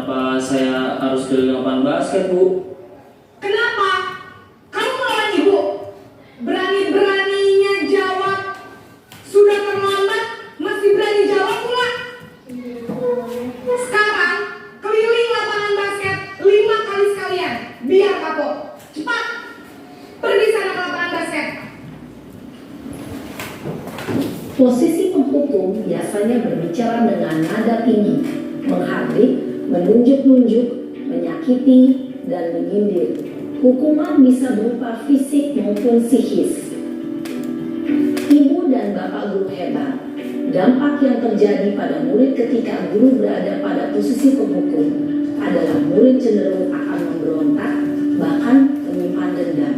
kenapa saya harus keliling lapangan basket, Bu? Kenapa? Kamu melawan ibu. Berani-beraninya jawab. Sudah terlambat, masih berani jawab pula. Sekarang, keliling lapangan basket 5 kali sekalian. Biar kapok. Cepat. Pergi sana ke lapangan basket. Posisi penghukum biasanya berbicara dengan nada tinggi, menghardik, menunjuk-nunjuk, menyakiti, dan menyindir. Hukuman bisa berupa fisik maupun psikis. Ibu dan bapak guru hebat. Dampak yang terjadi pada murid ketika guru berada pada posisi penghukum adalah murid cenderung akan memberontak, bahkan menyimpan dendam.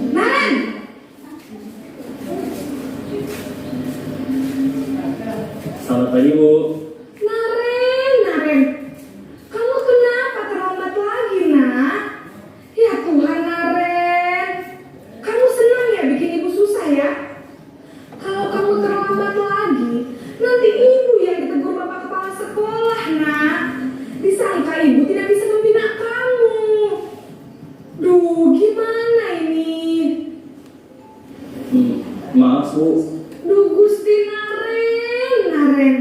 Naren! Selamat pagi, Bu. Naren, kamu kenapa terlambat lagi, nak? Ya Tuhan, Naren, kamu senang ya bikin ibu susah ya? Kalau kamu terlambat lagi, nanti ibu yang ditegur bapak kepala sekolah, nak. Disangka ibu tidak bisa membina kamu. Duh, gimana ini? Maaf, Bu. Duh Gusti Naren,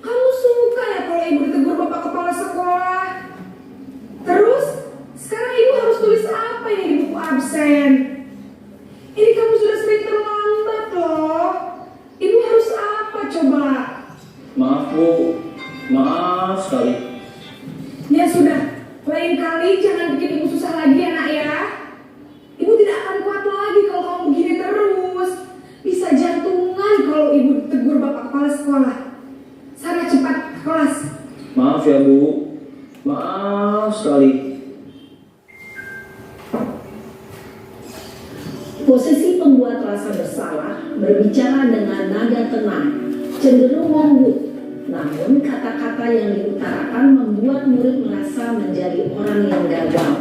kamu suka ya kalau ibu ditegur bapak kepala sekolah? Terus, sekarang ibu harus tulis apa ini di buku absen? Ini kamu sudah sering terlambat loh. Ibu harus apa coba? Maaf, Bu. Maaf sekali. Ya sudah, lain kali jangan bikin ibu susah lagi ya nak ya. Ibu tidak akan kuat lagi kalau kamu begini terus. Bisa jantungan kalau ibu ditegur bapak kepala sekolah. Sana cepat ke kelas. Maaf ya, Bu. Maaf sekali. Posisi pembuat rasa bersalah berbicara dengan nada tenang, cenderung lembut. Namun kata-kata yang diutarakan membuat murid merasa menjadi orang yang gagal,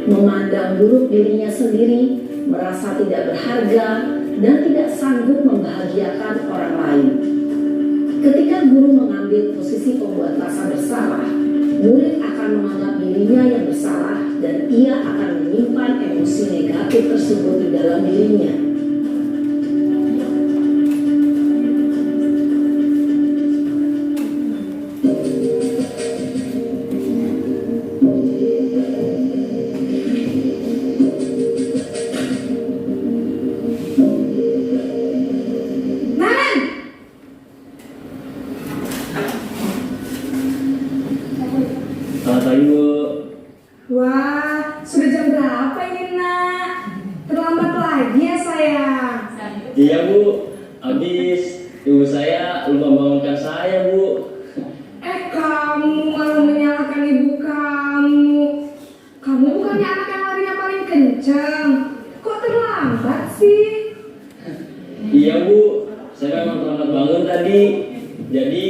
memandang buruk dirinya sendiri, merasa tidak berharga, dan tidak sanggup membahagiakan orang lain. Ketika guru mengambil posisi pembuat rasa bersalah, murid akan menganggap dirinya yang bersalah dan ia akan menyimpan emosi negatif tersebut di dalam dirinya. Habis ibu saya lupa bangunkan saya, Bu. Kamu malah menyalahkan ibu kamu. Kamu bukannya anak yang larinya paling kencang. Kok terlambat sih? Iya, Bu. Saya memang terlambat bangun tadi. Jadi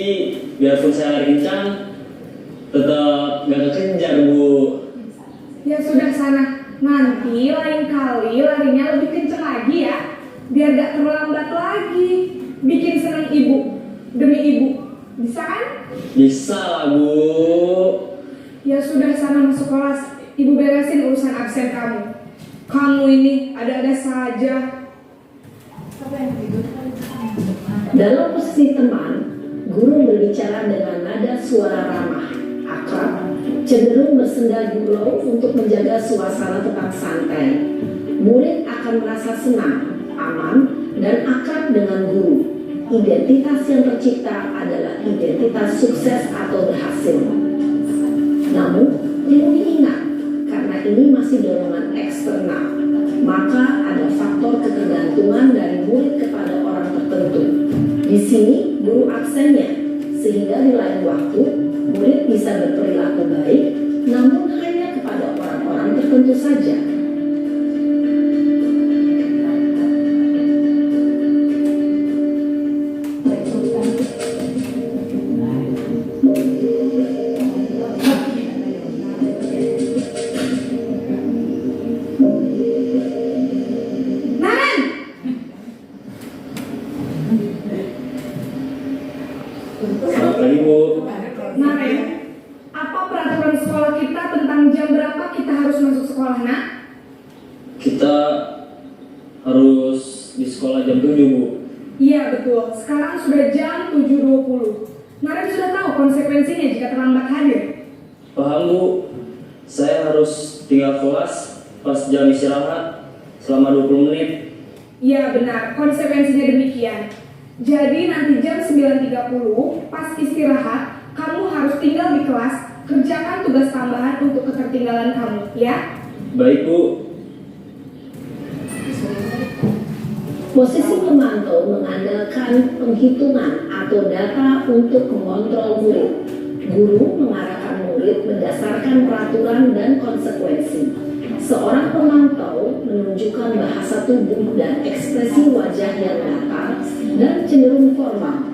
biarpun saya lari kencang, tetap gak kekejar, Bu. Ya sudah sana. Nanti lain kali larinya lebih kencang lagi ya. Biar gak terlambat lagi. Bikin senang ibu. Demi ibu. Bisa kan? Bisa lah, Bu. Ya sudah sana masuk kelas. Ibu beresin urusan absen kamu. Kamu ini ada-ada saja. Dalam posisi teman, guru berbicara dengan nada suara ramah, akrab, cenderung bersenda gurau untuk menjaga suasana tetap santai. Murid akan merasa senang, aman, dan akrab dengan guru. Identitas yang tercipta adalah identitas sukses atau berhasil. Namun, perlu diingat, karena ini masih dorongan eksternal, maka ada faktor ketergantungan dari murid kepada orang tertentu. Di sini, guru absennya, sehingga di lain waktu, murid bisa berperilaku baik, namun hanya kepada orang-orang tertentu saja. Selamat pagi, Bu. Naren, apa peraturan sekolah kita tentang jam berapa kita harus masuk sekolah, nak? Kita harus di sekolah jam 7, Bu. Iya betul, sekarang sudah jam 7.20. Naren sudah tahu konsekuensinya jika terlambat hadir. Paham, Bu. Saya harus tinggal kelas pas jam istirahat selama 20 menit. Iya benar, konsekuensinya demikian. Jadi nanti jam 9.30 pas istirahat, kamu harus tinggal di kelas, kerjakan tugas tambahan untuk ketertinggalan kamu, ya? Baik, Bu. Posisi pemantau mengandalkan penghitungan atau data untuk mengontrol murid. Guru mengarahkan murid berdasarkan peraturan dan konsekuensi. Seorang pemantau menunjukkan bahasa tubuh dan ekspresi wajah yang datar dan cenderung formal.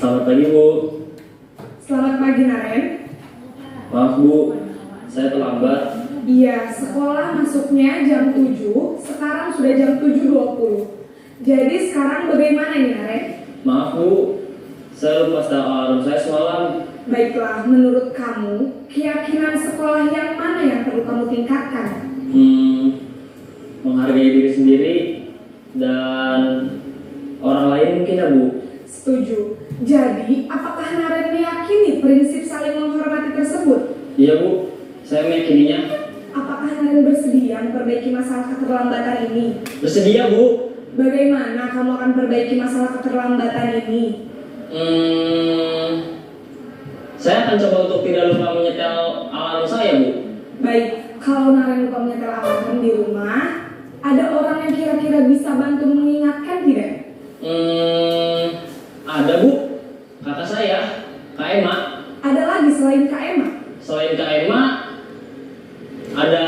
Selamat pagi, Bu. Selamat pagi, Naren. Maaf, Bu. Saya terlambat. Iya, sekolah masuknya jam 7, sekarang sudah jam 7.20. Jadi sekarang bagaimana nih, Naren? Maaf, Bu. Saya lupa setel alarm saya semalam. Baiklah, menurut kamu, keyakinan sekolah yang mana yang perlu kamu tingkatkan? Menghargai diri sendiri dan orang lain mungkin, ya, Bu. Setuju. Jadi, apakah Naren meyakini prinsip saling menghormati tersebut? Iya, Bu. Saya meyakininya. Apakah Naren bersedia memperbaiki masalah keterlambatan ini? Bersedia, Bu. Bagaimana kamu akan perbaiki masalah keterlambatan ini? Saya akan coba untuk tidak lupa menyetel alarm saya, Bu. Baik, kalau Naren lupa menyetel alarm di rumah, ada orang yang kira-kira bisa bantu mengingatkan tidak? Ada, Bu. Kakak saya, Kak Emma. Ada lagi selain Kak Emma? Selain Kak Emma, ada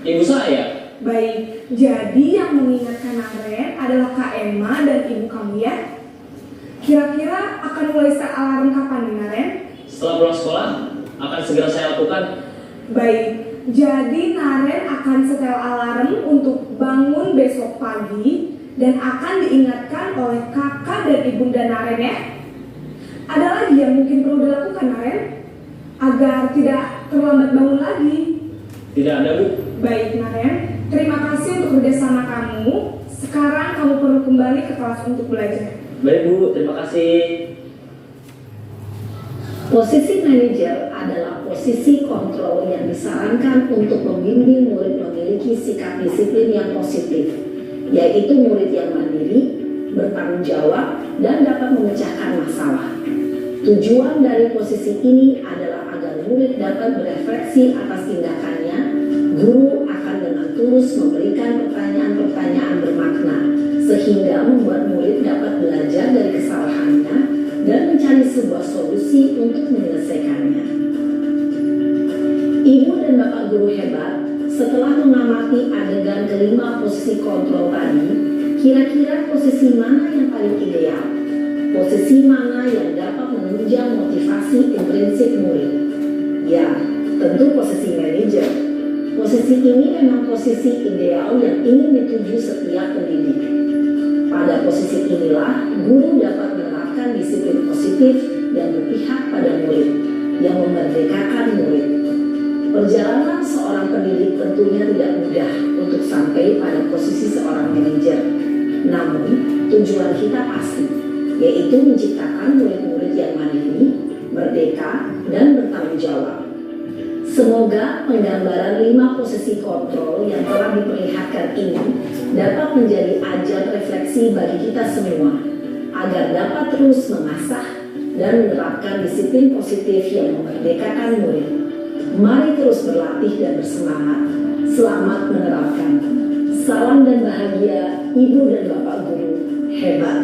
ibu saya. Baik, jadi yang mengingatkan Naren adalah Kak Emma dan ibu kamu, ya? Kira-kira akan mulai set alarm kapan nih, Naren? Setelah pulang sekolah, akan segera saya lakukan. Baik, jadi Naren akan setel alarm untuk bangun besok pagi dan akan diingatkan oleh kakak dan ibunda Naren, ya? Ada lagi yang mungkin perlu dilakukan, Naren? Agar tidak terlambat bangun lagi. Tidak ada, Bu. Baik, Naren. Terima kasih untuk kerjasama kamu. Sekarang kamu perlu kembali ke kelas untuk belajar. Baik, Bu. Terima kasih. Posisi manajer adalah posisi kontrol yang disarankan untuk membimbing murid memiliki sikap disiplin yang positif, yaitu murid yang mandiri, bertanggung jawab, dan dapat memecahkan masalah. Tujuan dari posisi ini adalah agar murid dapat berefleksi atas tindakannya. Guru akan dengan tulus memberikan pertanyaan-pertanyaan bermakna, sehingga membuat murid dapat belajar dari kesalahannya dan mencari sebuah solusi untuk menyelesaikannya. Ibu dan Bapak guru hebat, setelah mengamati adegan kelima posisi kontrol tadi, kira-kira posisi mana yang paling ideal? Posisi mana yang dapat menunjang motivasi intrinsik murid? Ya, tentu posisi manajer. Posisi ini memang posisi ideal yang ingin dituju setiap pendidik. Pada posisi inilah, guru dapat menerapkan disiplin positif yang berpihak pada murid, yang memerdekakan murid. Perjalanan seorang pendidik tentunya tidak mudah untuk sampai pada posisi seorang manajer. Namun, tujuan kita pasti, yaitu menciptakan murid-murid yang mandiri, merdeka, dan bertanggung jawab. Semoga penggambaran 5 posisi kontrol yang telah diperlihatkan ini dapat menjadi ajang refleksi bagi kita semua, agar dapat terus mengasah dan menerapkan disiplin positif yang memerdekakan murid. Mari terus berlatih dan bersemangat. Selamat menerapkan. Salam dan bahagia Ibu dan Bapak guru hebat.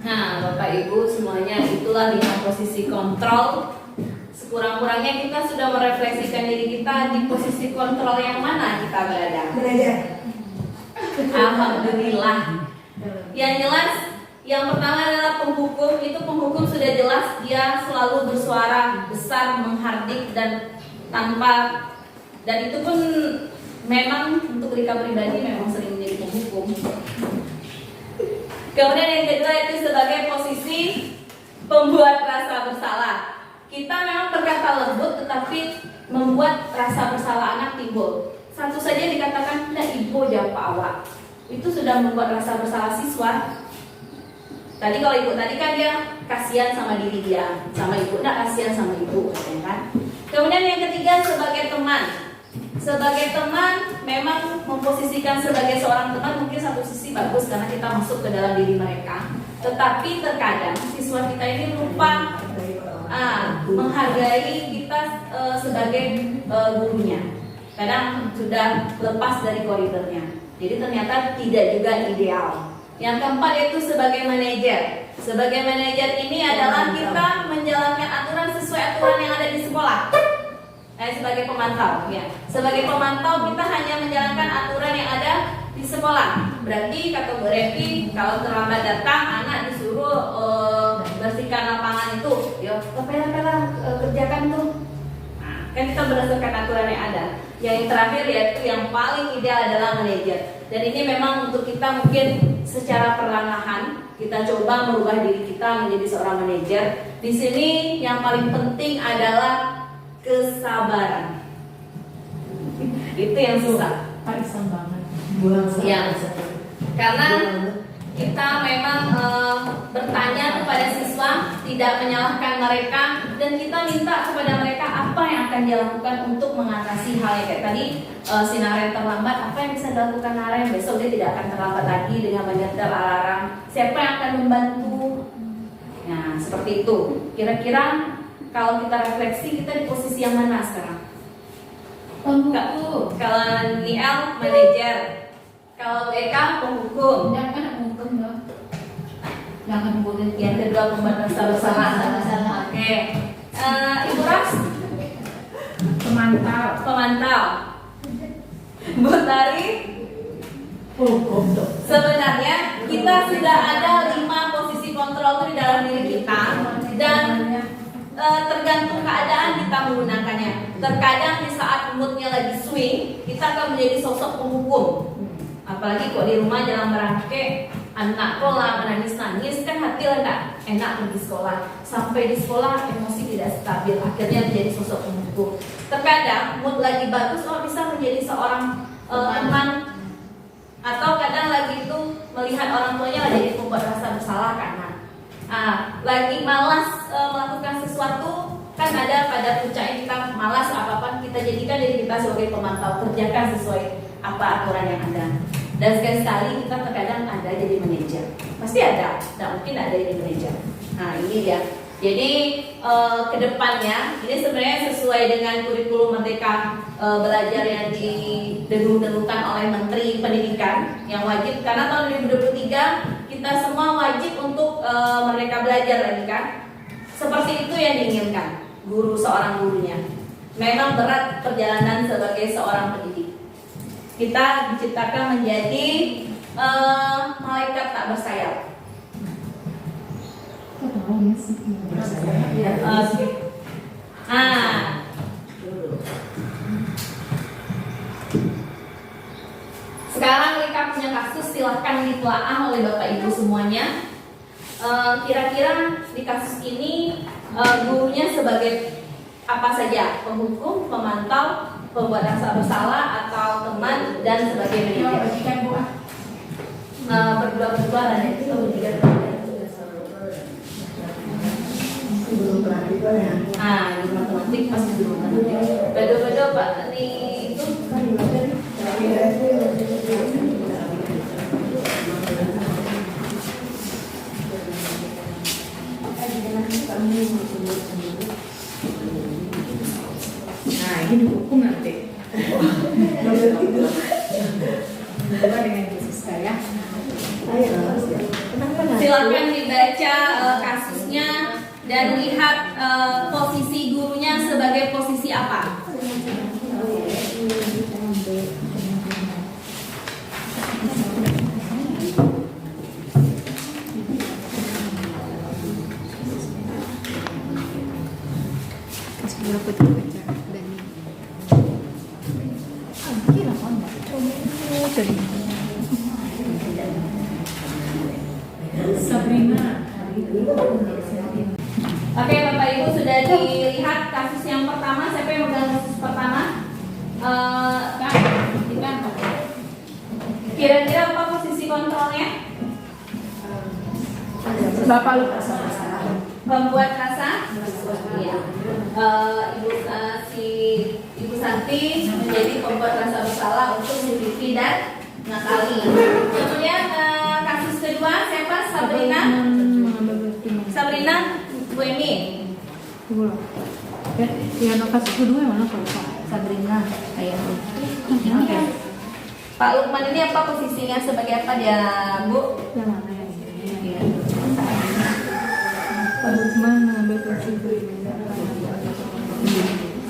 Nah, Bapak Ibu semuanya, itulah 5 posisi kontrol. Sekurang-kurangnya kita sudah merefleksikan diri kita di posisi kontrol yang mana kita berada. Manajer. Alhamdulillah. Yang jelas, yang pertama adalah penghukum. Itu penghukum sudah jelas, dia selalu bersuara besar, menghardik dan tanpa, dan itu pun memang untuk Rika pribadi memang sering menjadi penghukum. Kemudian yang kedua itu sebagai posisi pembuat rasa bersalah. Kita memang berkata lembut, tetapi membuat rasa bersalah anak timbul. Satu saja dikatakan tidak ibu jawab awak, itu sudah membuat rasa bersalah siswa. Tadi kalau ibu tadi kan dia kasihan sama diri dia, sama ibu tidak kasihan sama ibu, kan? Kemudian yang ketiga sebagai teman. Sebagai teman memang memposisikan sebagai seorang teman mungkin satu sisi bagus karena kita masuk ke dalam diri mereka. Tetapi terkadang siswa kita ini lupa menghargai kita sebagai gurunya. Kadang sudah lepas dari koridornya. Jadi ternyata tidak juga ideal. Yang keempat itu sebagai manajer. Sebagai manajer ini adalah kita menjalankan aturan sesuai aturan yang ada di sekolah. Sebagai pemantau, ya. Sebagai pemantau kita hanya menjalankan aturan yang ada di sekolah. Berarti kata Bu Revi, kalau terlambat datang, anak disuruh bersihkan lapangan itu, yo, pela kerjakan tuh. Nah, kan kita berdasarkan aturan yang ada. Yang terakhir yaitu yang paling ideal adalah manajer. Dan ini memang untuk kita mungkin secara perlahan kita coba merubah diri kita menjadi seorang manajer. Di sini yang paling penting adalah kesabaran. Itu yang susah. Parisan banget. Ya, karena kita memang bertanya kepada siswa, tidak menyalahkan mereka, dan kita minta kepada mereka apa yang akan dilakukan untuk mengatasi hal yang kayak tadi. Si Naren terlambat, apa yang bisa dilakukan Naren? Besok dia tidak akan terlambat lagi dengan menyetel alarm. Siapa yang akan membantu? Nah, seperti itu. Kira-kira kalau kita refleksi, kita di posisi yang mana sekarang? Penghukum. Kalau Niel manajer, kalau Eka penghukum. Jangan menghukum dong. Jangan boleh. Yang kedua pembuat rasa bersalah. Oke. Ibu Ras? Pemantau. Pemantau. Bu Tari? Hukum dong. Sebenarnya kita sudah ada 5 posisi kontrol itu di dalam diri kita, dan tergantung keadaan kita menggunakannya. Terkadang di saat moodnya lagi swing, kita akan menjadi sosok penghukum. Apalagi kok di rumah jalan merangke, anak sekolah menangis-nangis, kan hati lah enggak enak pergi sekolah. Sampai di sekolah emosi tidak stabil, akhirnya menjadi sosok penghukum. Terkadang mood lagi bagus, bisa menjadi seorang teman. Atau kadang lagi itu melihat orang tuanya jadi membuat rasa bersalah karena lagi malas melakukan sesuatu, kan ada pada puncaknya kita malas apa-apa, kita jadikan diri kita sebagai pemantau, kerjakan sesuai apa aturan yang ada. Dan sekali-sekali kita terkadang ada jadi manajer, pasti ada, tidak mungkin ada jadi manajer. Nah ini dia. Jadi kedepannya ini sebenarnya sesuai dengan kurikulum Merdeka Belajar yang didengung-dengungkan oleh Menteri Pendidikan yang wajib, karena tahun 2023 kita semua wajib untuk Merdeka Belajar lagi kan. Seperti itu yang diinginkan seorang gurunya. Memang berat perjalanan sebagai seorang pendidik. Kita diciptakan menjadi malaikat tak bersayap. Sekarang Lika punya kasus, silahkan ditelaah oleh Bapak Ibu semuanya. Kira-kira di kasus ini gurunya sebagai apa saja? Penghukum, pemantau, pembuat rasa bersalah, atau teman, dan sebagai manajer. Berdua-berdua dan itu bertiga-tiga. Guru matematika ya. Guru matematik pasti guru matematik. Beda-beda Pak, ini itu kan ini dihukum nanti. Berdua dengan Yesus saya. Silakan dibaca kasusnya dan lihat posisi gurunya sebagai posisi apa. Sabrina. Oke Bapak Ibu, sudah dilihat kasus yang pertama. Siapa yang megang kasus pertama? Kira-kira apa posisi kontrolnya? Bapak lupa. Pembuat rasa? Iya. Ibu Santi menjadi pembuat rasa bersalah untuk si Vivi dan Natali. Kemudian kasus kedua siapa? Sabrina, Bu Emi. Ya, kasus kedua yang mana kalau Sabrina, ayah. Oke. Pak Lukman ini apa posisinya, sebagai apa dia, Bu? yang mana yang ini? Iya. Pak Lukman mengambil posisi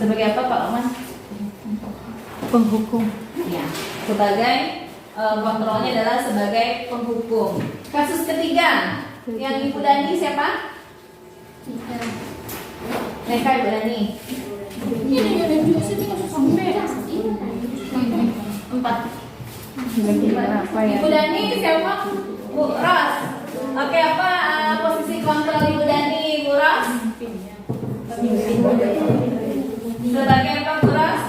Sebagai apa Pak Lukman? penghukum. Ya, sebagai kontrolnya adalah sebagai penghukum. Kasus ketiga yang Ibu Dani siapa? Neka Ibu Dani. Empat. Ibu Dani siapa? Bu Ros. Oke, apa posisi kontrol Ibu Dani, Bu Ros? Sebagai apa Bu Ros?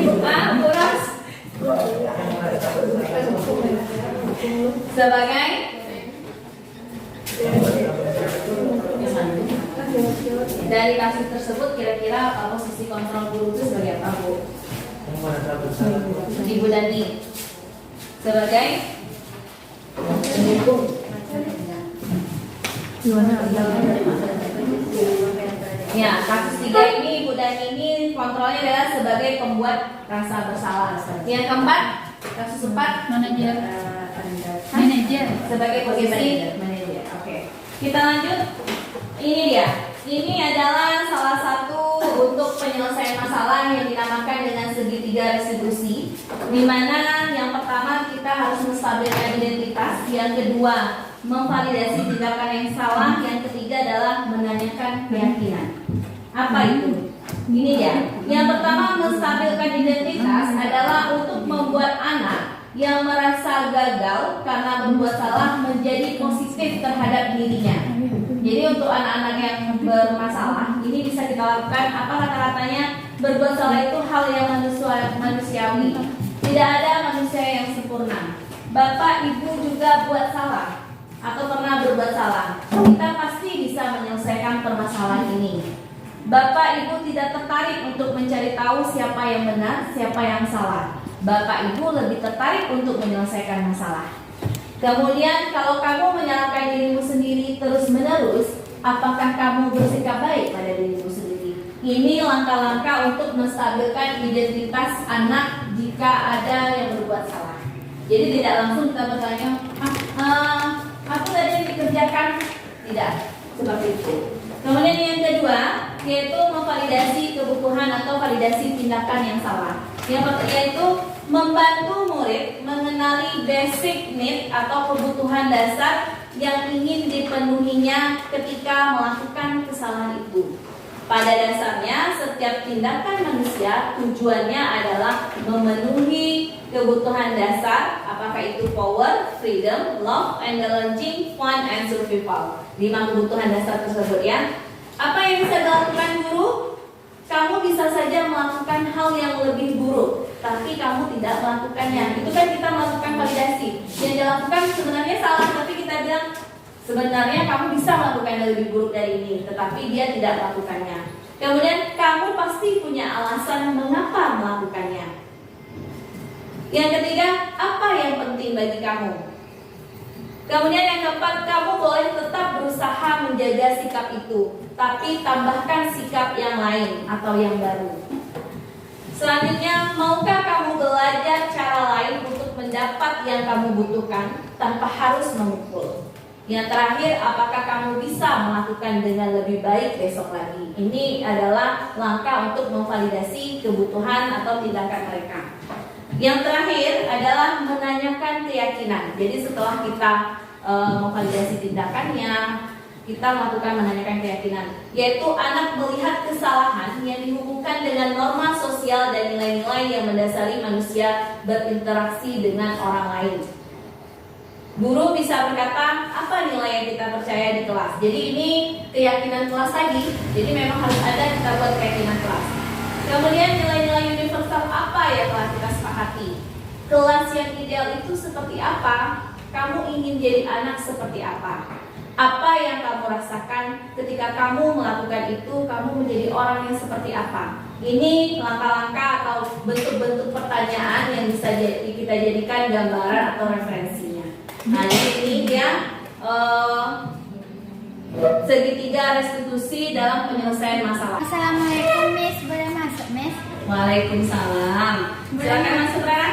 Bu Ros sebagai dari kasus tersebut, kira-kira posisi kontrol guru itu sebagai apa Bu? Ibu Dani sebagai pendukung. Ya, kasus tiga ini Ibu Dani ini kontrolnya adalah sebagai pembuat rasa bersalah. Yang keempat, kasus 4 Manajer. sebagai posisi manajer. Oke. Kita lanjut. Ini dia. Ini adalah salah satu untuk penyelesaian masalah yang dinamakan dengan segitiga restitusi, di mana yang pertama kita harus menstabilkan identitas, yang kedua memvalidasi tindakan yang salah, yang ketiga adalah menanyakan keyakinan. Apa itu? Ini ya. Yang pertama, menstabilkan identitas adalah untuk membuat anak yang merasa gagal karena berbuat salah menjadi positif terhadap dirinya. Jadi untuk anak-anak yang bermasalah, ini bisa kita lakukan apa kata-katanya, berbuat salah itu hal yang manusiawi. Tidak ada manusia yang sempurna. Bapak Ibu juga buat salah atau pernah berbuat salah, kita pasti bisa menyelesaikan permasalahan ini. Bapak Ibu tidak tertarik untuk mencari tahu siapa yang benar, siapa yang salah. Bapak Ibu lebih tertarik untuk menyelesaikan masalah. Kemudian kalau kamu menyalahkan dirimu sendiri terus-menerus, apakah kamu bersikap baik pada dirimu sendiri? Ini langkah-langkah untuk menstabilkan identitas anak jika ada yang berbuat salah. Jadi tidak langsung kita bertanya, aku tadi yang dikerjakan, tidak seperti itu. Kemudian yang kedua, yaitu memvalidasi kebutuhan atau validasi tindakan yang salah. Yang pertama yaitu membantu murid mengenali basic need atau kebutuhan dasar yang ingin dipenuhinya ketika melakukan kesalahan itu. Pada dasarnya, setiap tindakan manusia tujuannya adalah memenuhi kebutuhan dasar, apakah itu power, freedom, love, indulgence, fun, and survival. 5 kebutuhan dasar tersebut ya. Apa yang bisa dilakukan guru? Kamu bisa saja melakukan hal yang lebih buruk, tapi kamu tidak melakukannya. Itu kan kita melakukan validasi. Yang dilakukan sebenarnya salah, tapi kita bilang sebenarnya kamu bisa melakukan yang lebih buruk dari ini, tetapi dia tidak melakukannya. Kemudian kamu pasti punya alasan mengapa melakukannya. Yang ketiga, apa yang penting bagi kamu? Kemudian yang keempat, kamu boleh tetap berusaha menjaga sikap itu, tapi tambahkan sikap yang lain atau yang baru. Selanjutnya, maukah kamu belajar cara lain untuk mendapat yang kamu butuhkan tanpa harus memukul? Yang terakhir, apakah kamu bisa melakukan dengan lebih baik besok lagi? Ini adalah langkah untuk memvalidasi kebutuhan atau tindakan mereka. Yang terakhir adalah menanyakan keyakinan. Jadi setelah kita memvalidasi tindakannya, kita melakukan menanyakan keyakinan, yaitu anak melihat kesalahan yang dihubungkan dengan norma sosial dan nilai-nilai yang mendasari manusia berinteraksi dengan orang lain. Guru bisa berkata, apa nilai yang kita percaya di kelas? Jadi ini keyakinan kelas tadi. Jadi memang harus ada kita buat keyakinan kelas. Kemudian nilai-nilai universal apa yang telah kita sepakati? Kelas yang ideal itu seperti apa? Kamu ingin jadi anak seperti apa? Apa yang kamu rasakan ketika kamu melakukan itu? Kamu menjadi orang yang seperti apa? Ini langkah-langkah atau bentuk-bentuk pertanyaan yang bisa kita jadikan gambaran atau referensinya. Nah ini dia segitiga restitusi dalam penyelesaian masalah. Assalamualaikum Miss, boleh masuk Miss? Waalaikumsalam. Silakan masuk Rara.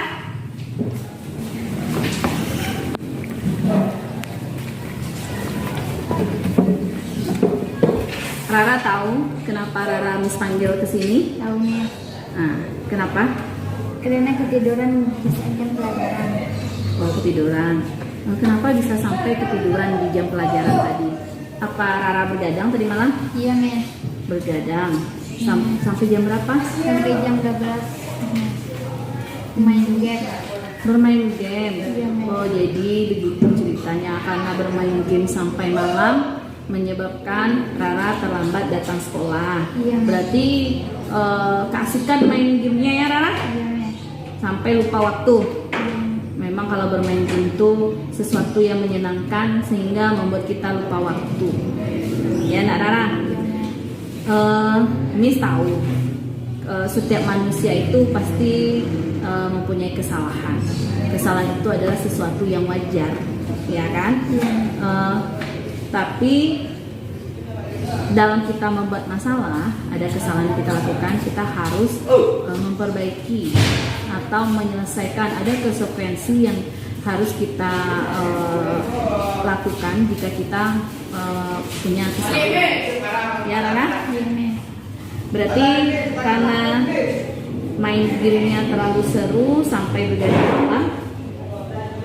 Rara tahu kenapa Rara Miss panggil ke sini? Tahu Miss. Nah, kenapa? Karena ketiduran bisa jam pelajaran. Oh, ketiduran. Kenapa bisa sampai ketiduran di jam pelajaran tadi? Apa Rara bergadang tadi malam? Iya Miss. Bergadang. Sampai jam berapa? Sampai jam 12. Main game. Bermain game. Iya, Miss. Oh, jadi begitu ceritanya, karena bermain game sampai malam menyebabkan Rara terlambat datang sekolah. Iya, Miss. Berarti keasikan main gamenya ya Rara? Iya Miss. Sampai lupa waktu. Iya. Memang kalau bermain game itu sesuatu yang menyenangkan sehingga membuat kita lupa waktu. Ya Nak Rara? Miss tahu setiap manusia itu pasti mempunyai kesalahan. Kesalahan itu adalah sesuatu yang wajar, ya kan? Tapi dalam kita membuat masalah, ada kesalahan yang kita lakukan, kita harus memperbaiki atau menyelesaikan. Ada konsekuensi yang harus kita lakukan jika kita punya kesalahan. Ya Rana? Berarti karena main gamenya terlalu seru sampai begadang malam,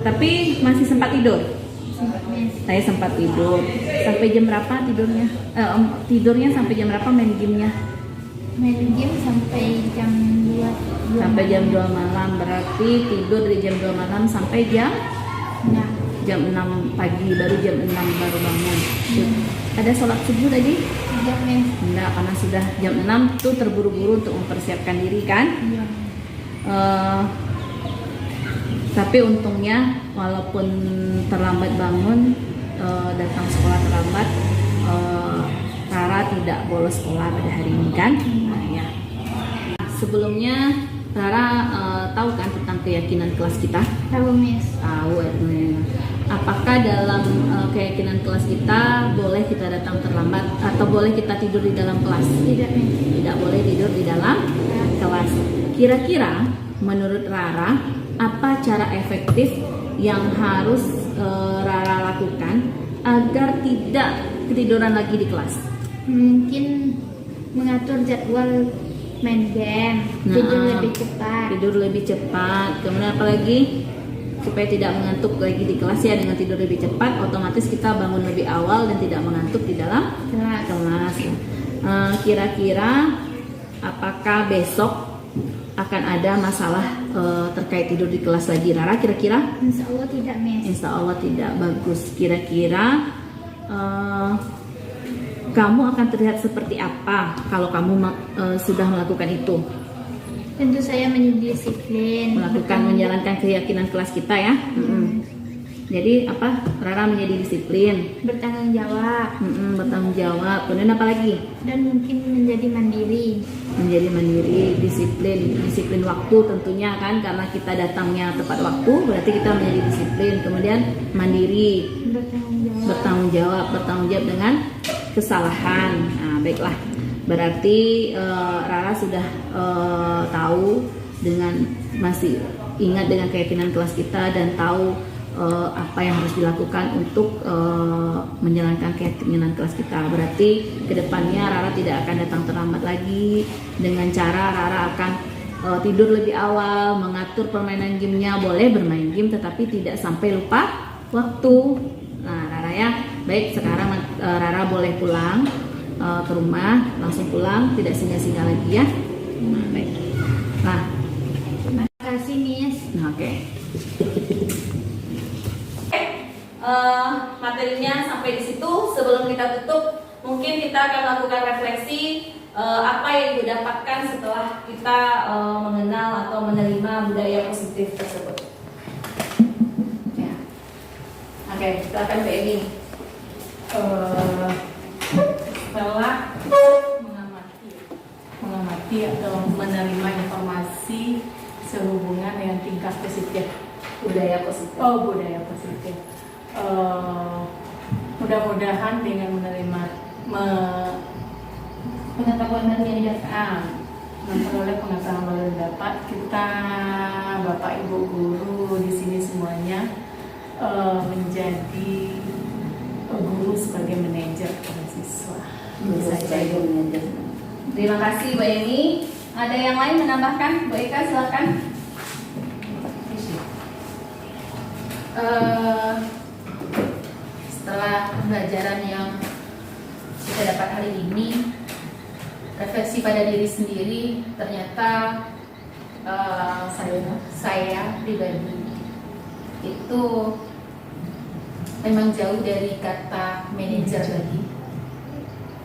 tapi masih sempat tidur. Saya sempat tidur. Sampai jam berapa tidurnya? Tidurnya sampai jam berapa main gamenya? Main game sampai jam 2. Sampai jam 2 malam. Berarti tidur dari jam 2 malam sampai jam 6 pagi. Baru jam 6 baru bangun. Ada sholat subuh tadi? Iya Miss. Enggak, karena sudah jam 6 tuh terburu-buru untuk mempersiapkan diri kan? Iya. Tapi untungnya walaupun terlambat bangun, datang sekolah terlambat, Rara tidak bolos sekolah pada hari ini kan? Nah, ya. Sebelumnya Rara tahu kan tentang keyakinan kelas kita? Tahu, Miss. Tahu. Apakah dalam keyakinan kelas kita boleh kita datang terlambat atau boleh kita tidur di dalam kelas? Tidak, Miss. Tidak boleh tidur di dalam kelas. Kira-kira menurut Rara apa cara efektif yang harus Rara lakukan agar tidak ketiduran lagi di kelas? Mungkin mengatur jadwal main game, tidur lebih cepat. Tidur lebih cepat. Kemudian apa lagi? Supaya tidak mengantuk lagi di kelas ya, dengan tidur lebih cepat otomatis kita bangun lebih awal dan tidak mengantuk di dalam kelas. Kira-kira apakah besok akan ada masalah terkait tidur di kelas lagi, Rara? Kira-kira? Insya Allah tidak, Miss. Insya Allah tidak. Bagus. Kira-kira kamu akan terlihat seperti apa kalau kamu sudah melakukan itu? Tentu saya menjadi disiplin, Menjalankan keyakinan kelas kita ya. Jadi apa? Rara menjadi disiplin, bertanggung jawab, bertanggung jawab. Kemudian apa lagi? dan mungkin menjadi mandiri. Menjadi mandiri, disiplin waktu tentunya kan, karena kita datangnya tepat waktu, berarti kita menjadi disiplin. Kemudian mandiri, bertanggung jawab dengan kesalahan. Nah, baiklah. Berarti Rara sudah tahu, masih ingat dengan keyakinan kelas kita dan tahu apa yang harus dilakukan untuk menjalankan keyakinan kelas kita. Berarti kedepannya Rara tidak akan datang terlambat lagi. Dengan cara Rara akan tidur lebih awal, mengatur permainan gamenya, boleh bermain game tetapi tidak sampai lupa waktu. Nah, Rara ya, baik, sekarang Rara boleh pulang ke rumah, langsung pulang, tidak singgah-singgah lagi ya. Nah, baik. Nah, Terima kasih, Miss. oke. Materinya sampai di situ. Sebelum kita tutup, mungkin kita akan melakukan refleksi apa yang didapatkan setelah kita mengenal atau menerima budaya positif tersebut. Ya. Oke, silakan Mbak Emi. Setelah mengamati atau menerima informasi sehubungan dengan tingkah positif Budaya positif. budaya positif, mudah-mudahan dengan menerima Pengetahuan baru yang didapat. memperoleh pengetahuan baru yang dapat, kita Bapak Ibu guru di sini semuanya menjadi guru sebagai manajer kepada siswa. Bisa jadi. Terima kasih Mbak Emi. Ada yang lain menambahkan? Bu Eka silakan. Setelah pembelajaran yang kita dapat hari ini, refleksi pada diri sendiri, ternyata saya pribadi itu memang jauh dari kata manajer lagi.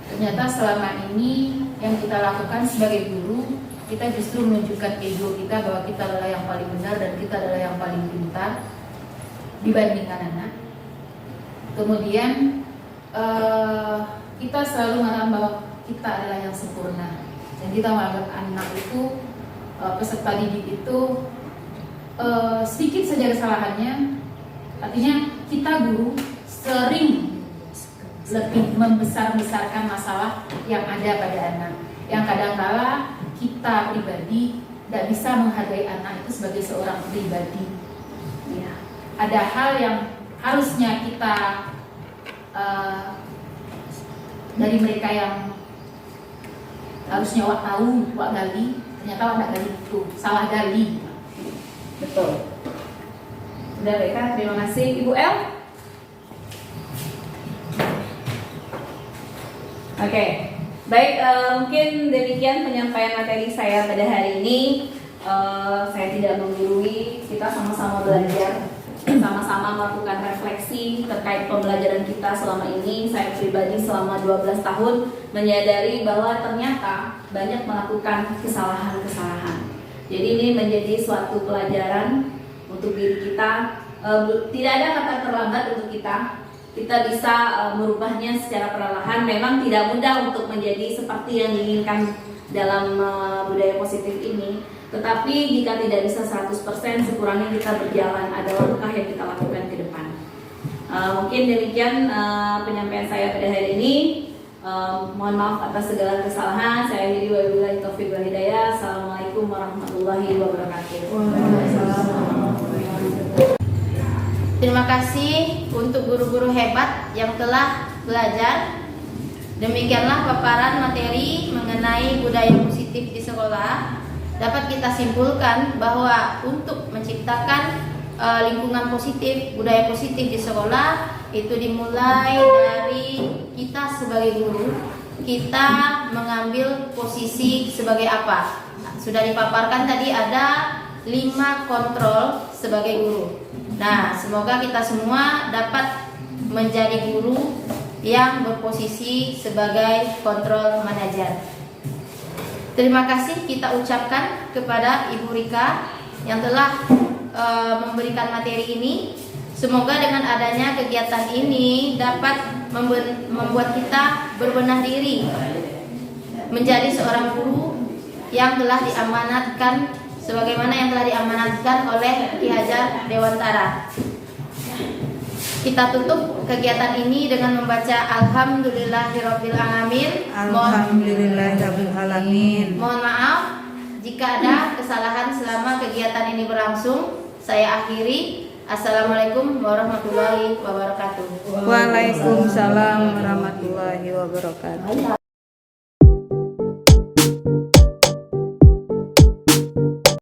Ternyata selama ini yang kita lakukan sebagai guru, kita justru menunjukkan ego kita bahwa kita adalah yang paling benar dan kita adalah yang paling pintar dibandingkan anak. Kemudian kita selalu mengatakan bahwa kita adalah yang sempurna dan kita menganggap anak itu, peserta didik itu sedikit saja kesalahannya. Artinya kita guru sering lebih membesar-besarkan masalah yang ada pada anak, yang kadang-kala kita pribadi tidak bisa menghargai anak itu sebagai seorang pribadi. Ya, ada hal yang harusnya kita dari mereka yang harusnya wak tahu, wak gali, ternyata wak nggak gali itu, salah gali. Betul. Sudah Eka, terima kasih. Ibu El. Oke, baik, mungkin demikian penyampaian materi saya pada hari ini. Saya tidak menggurui, kita sama-sama belajar, sama-sama melakukan refleksi terkait pembelajaran kita selama ini. Saya pribadi selama 12 tahun menyadari bahwa ternyata banyak melakukan kesalahan-kesalahan. Jadi ini menjadi suatu pelajaran untuk diri kita tidak ada kata terlambat untuk kita. Kita bisa merubahnya secara perlahan. Memang tidak mudah untuk menjadi seperti yang diinginkan dalam budaya positif ini. Tetapi jika tidak bisa 100%, sekurangnya kita berjalan, ada langkah yang kita lakukan ke depan. Mungkin demikian penyampaian saya pada hari ini. Mohon maaf atas segala kesalahan. Saya akhiri wabillahi taufiq wal hidayah. Assalamualaikum warahmatullahi wabarakatuh. Terima kasih untuk guru-guru hebat yang telah belajar. Demikianlah paparan materi mengenai budaya positif di sekolah. Dapat kita simpulkan bahwa untuk menciptakan lingkungan positif, budaya positif di sekolah itu dimulai dari kita sebagai guru. Kita mengambil posisi sebagai apa? Sudah dipaparkan tadi ada 5 kontrol sebagai guru. Nah, semoga kita semua dapat menjadi guru yang berposisi sebagai kontrol manajer. Terima kasih kita ucapkan kepada Ibu Rika yang telah memberikan materi ini. Semoga dengan adanya kegiatan ini dapat membuat kita berbenah diri menjadi seorang guru yang telah diamanatkan sebagaimana yang telah diamanatkan oleh Ki Hajar Dewantara. Kita tutup kegiatan ini dengan membaca Alhamdulillahirabbil alamin. Alhamdulillahirabbil alamin. Mohon maaf jika ada kesalahan selama kegiatan ini berlangsung. Saya akhiri. Assalamualaikum warahmatullahi wabarakatuh. Waalaikumsalam warahmatullahi wabarakatuh.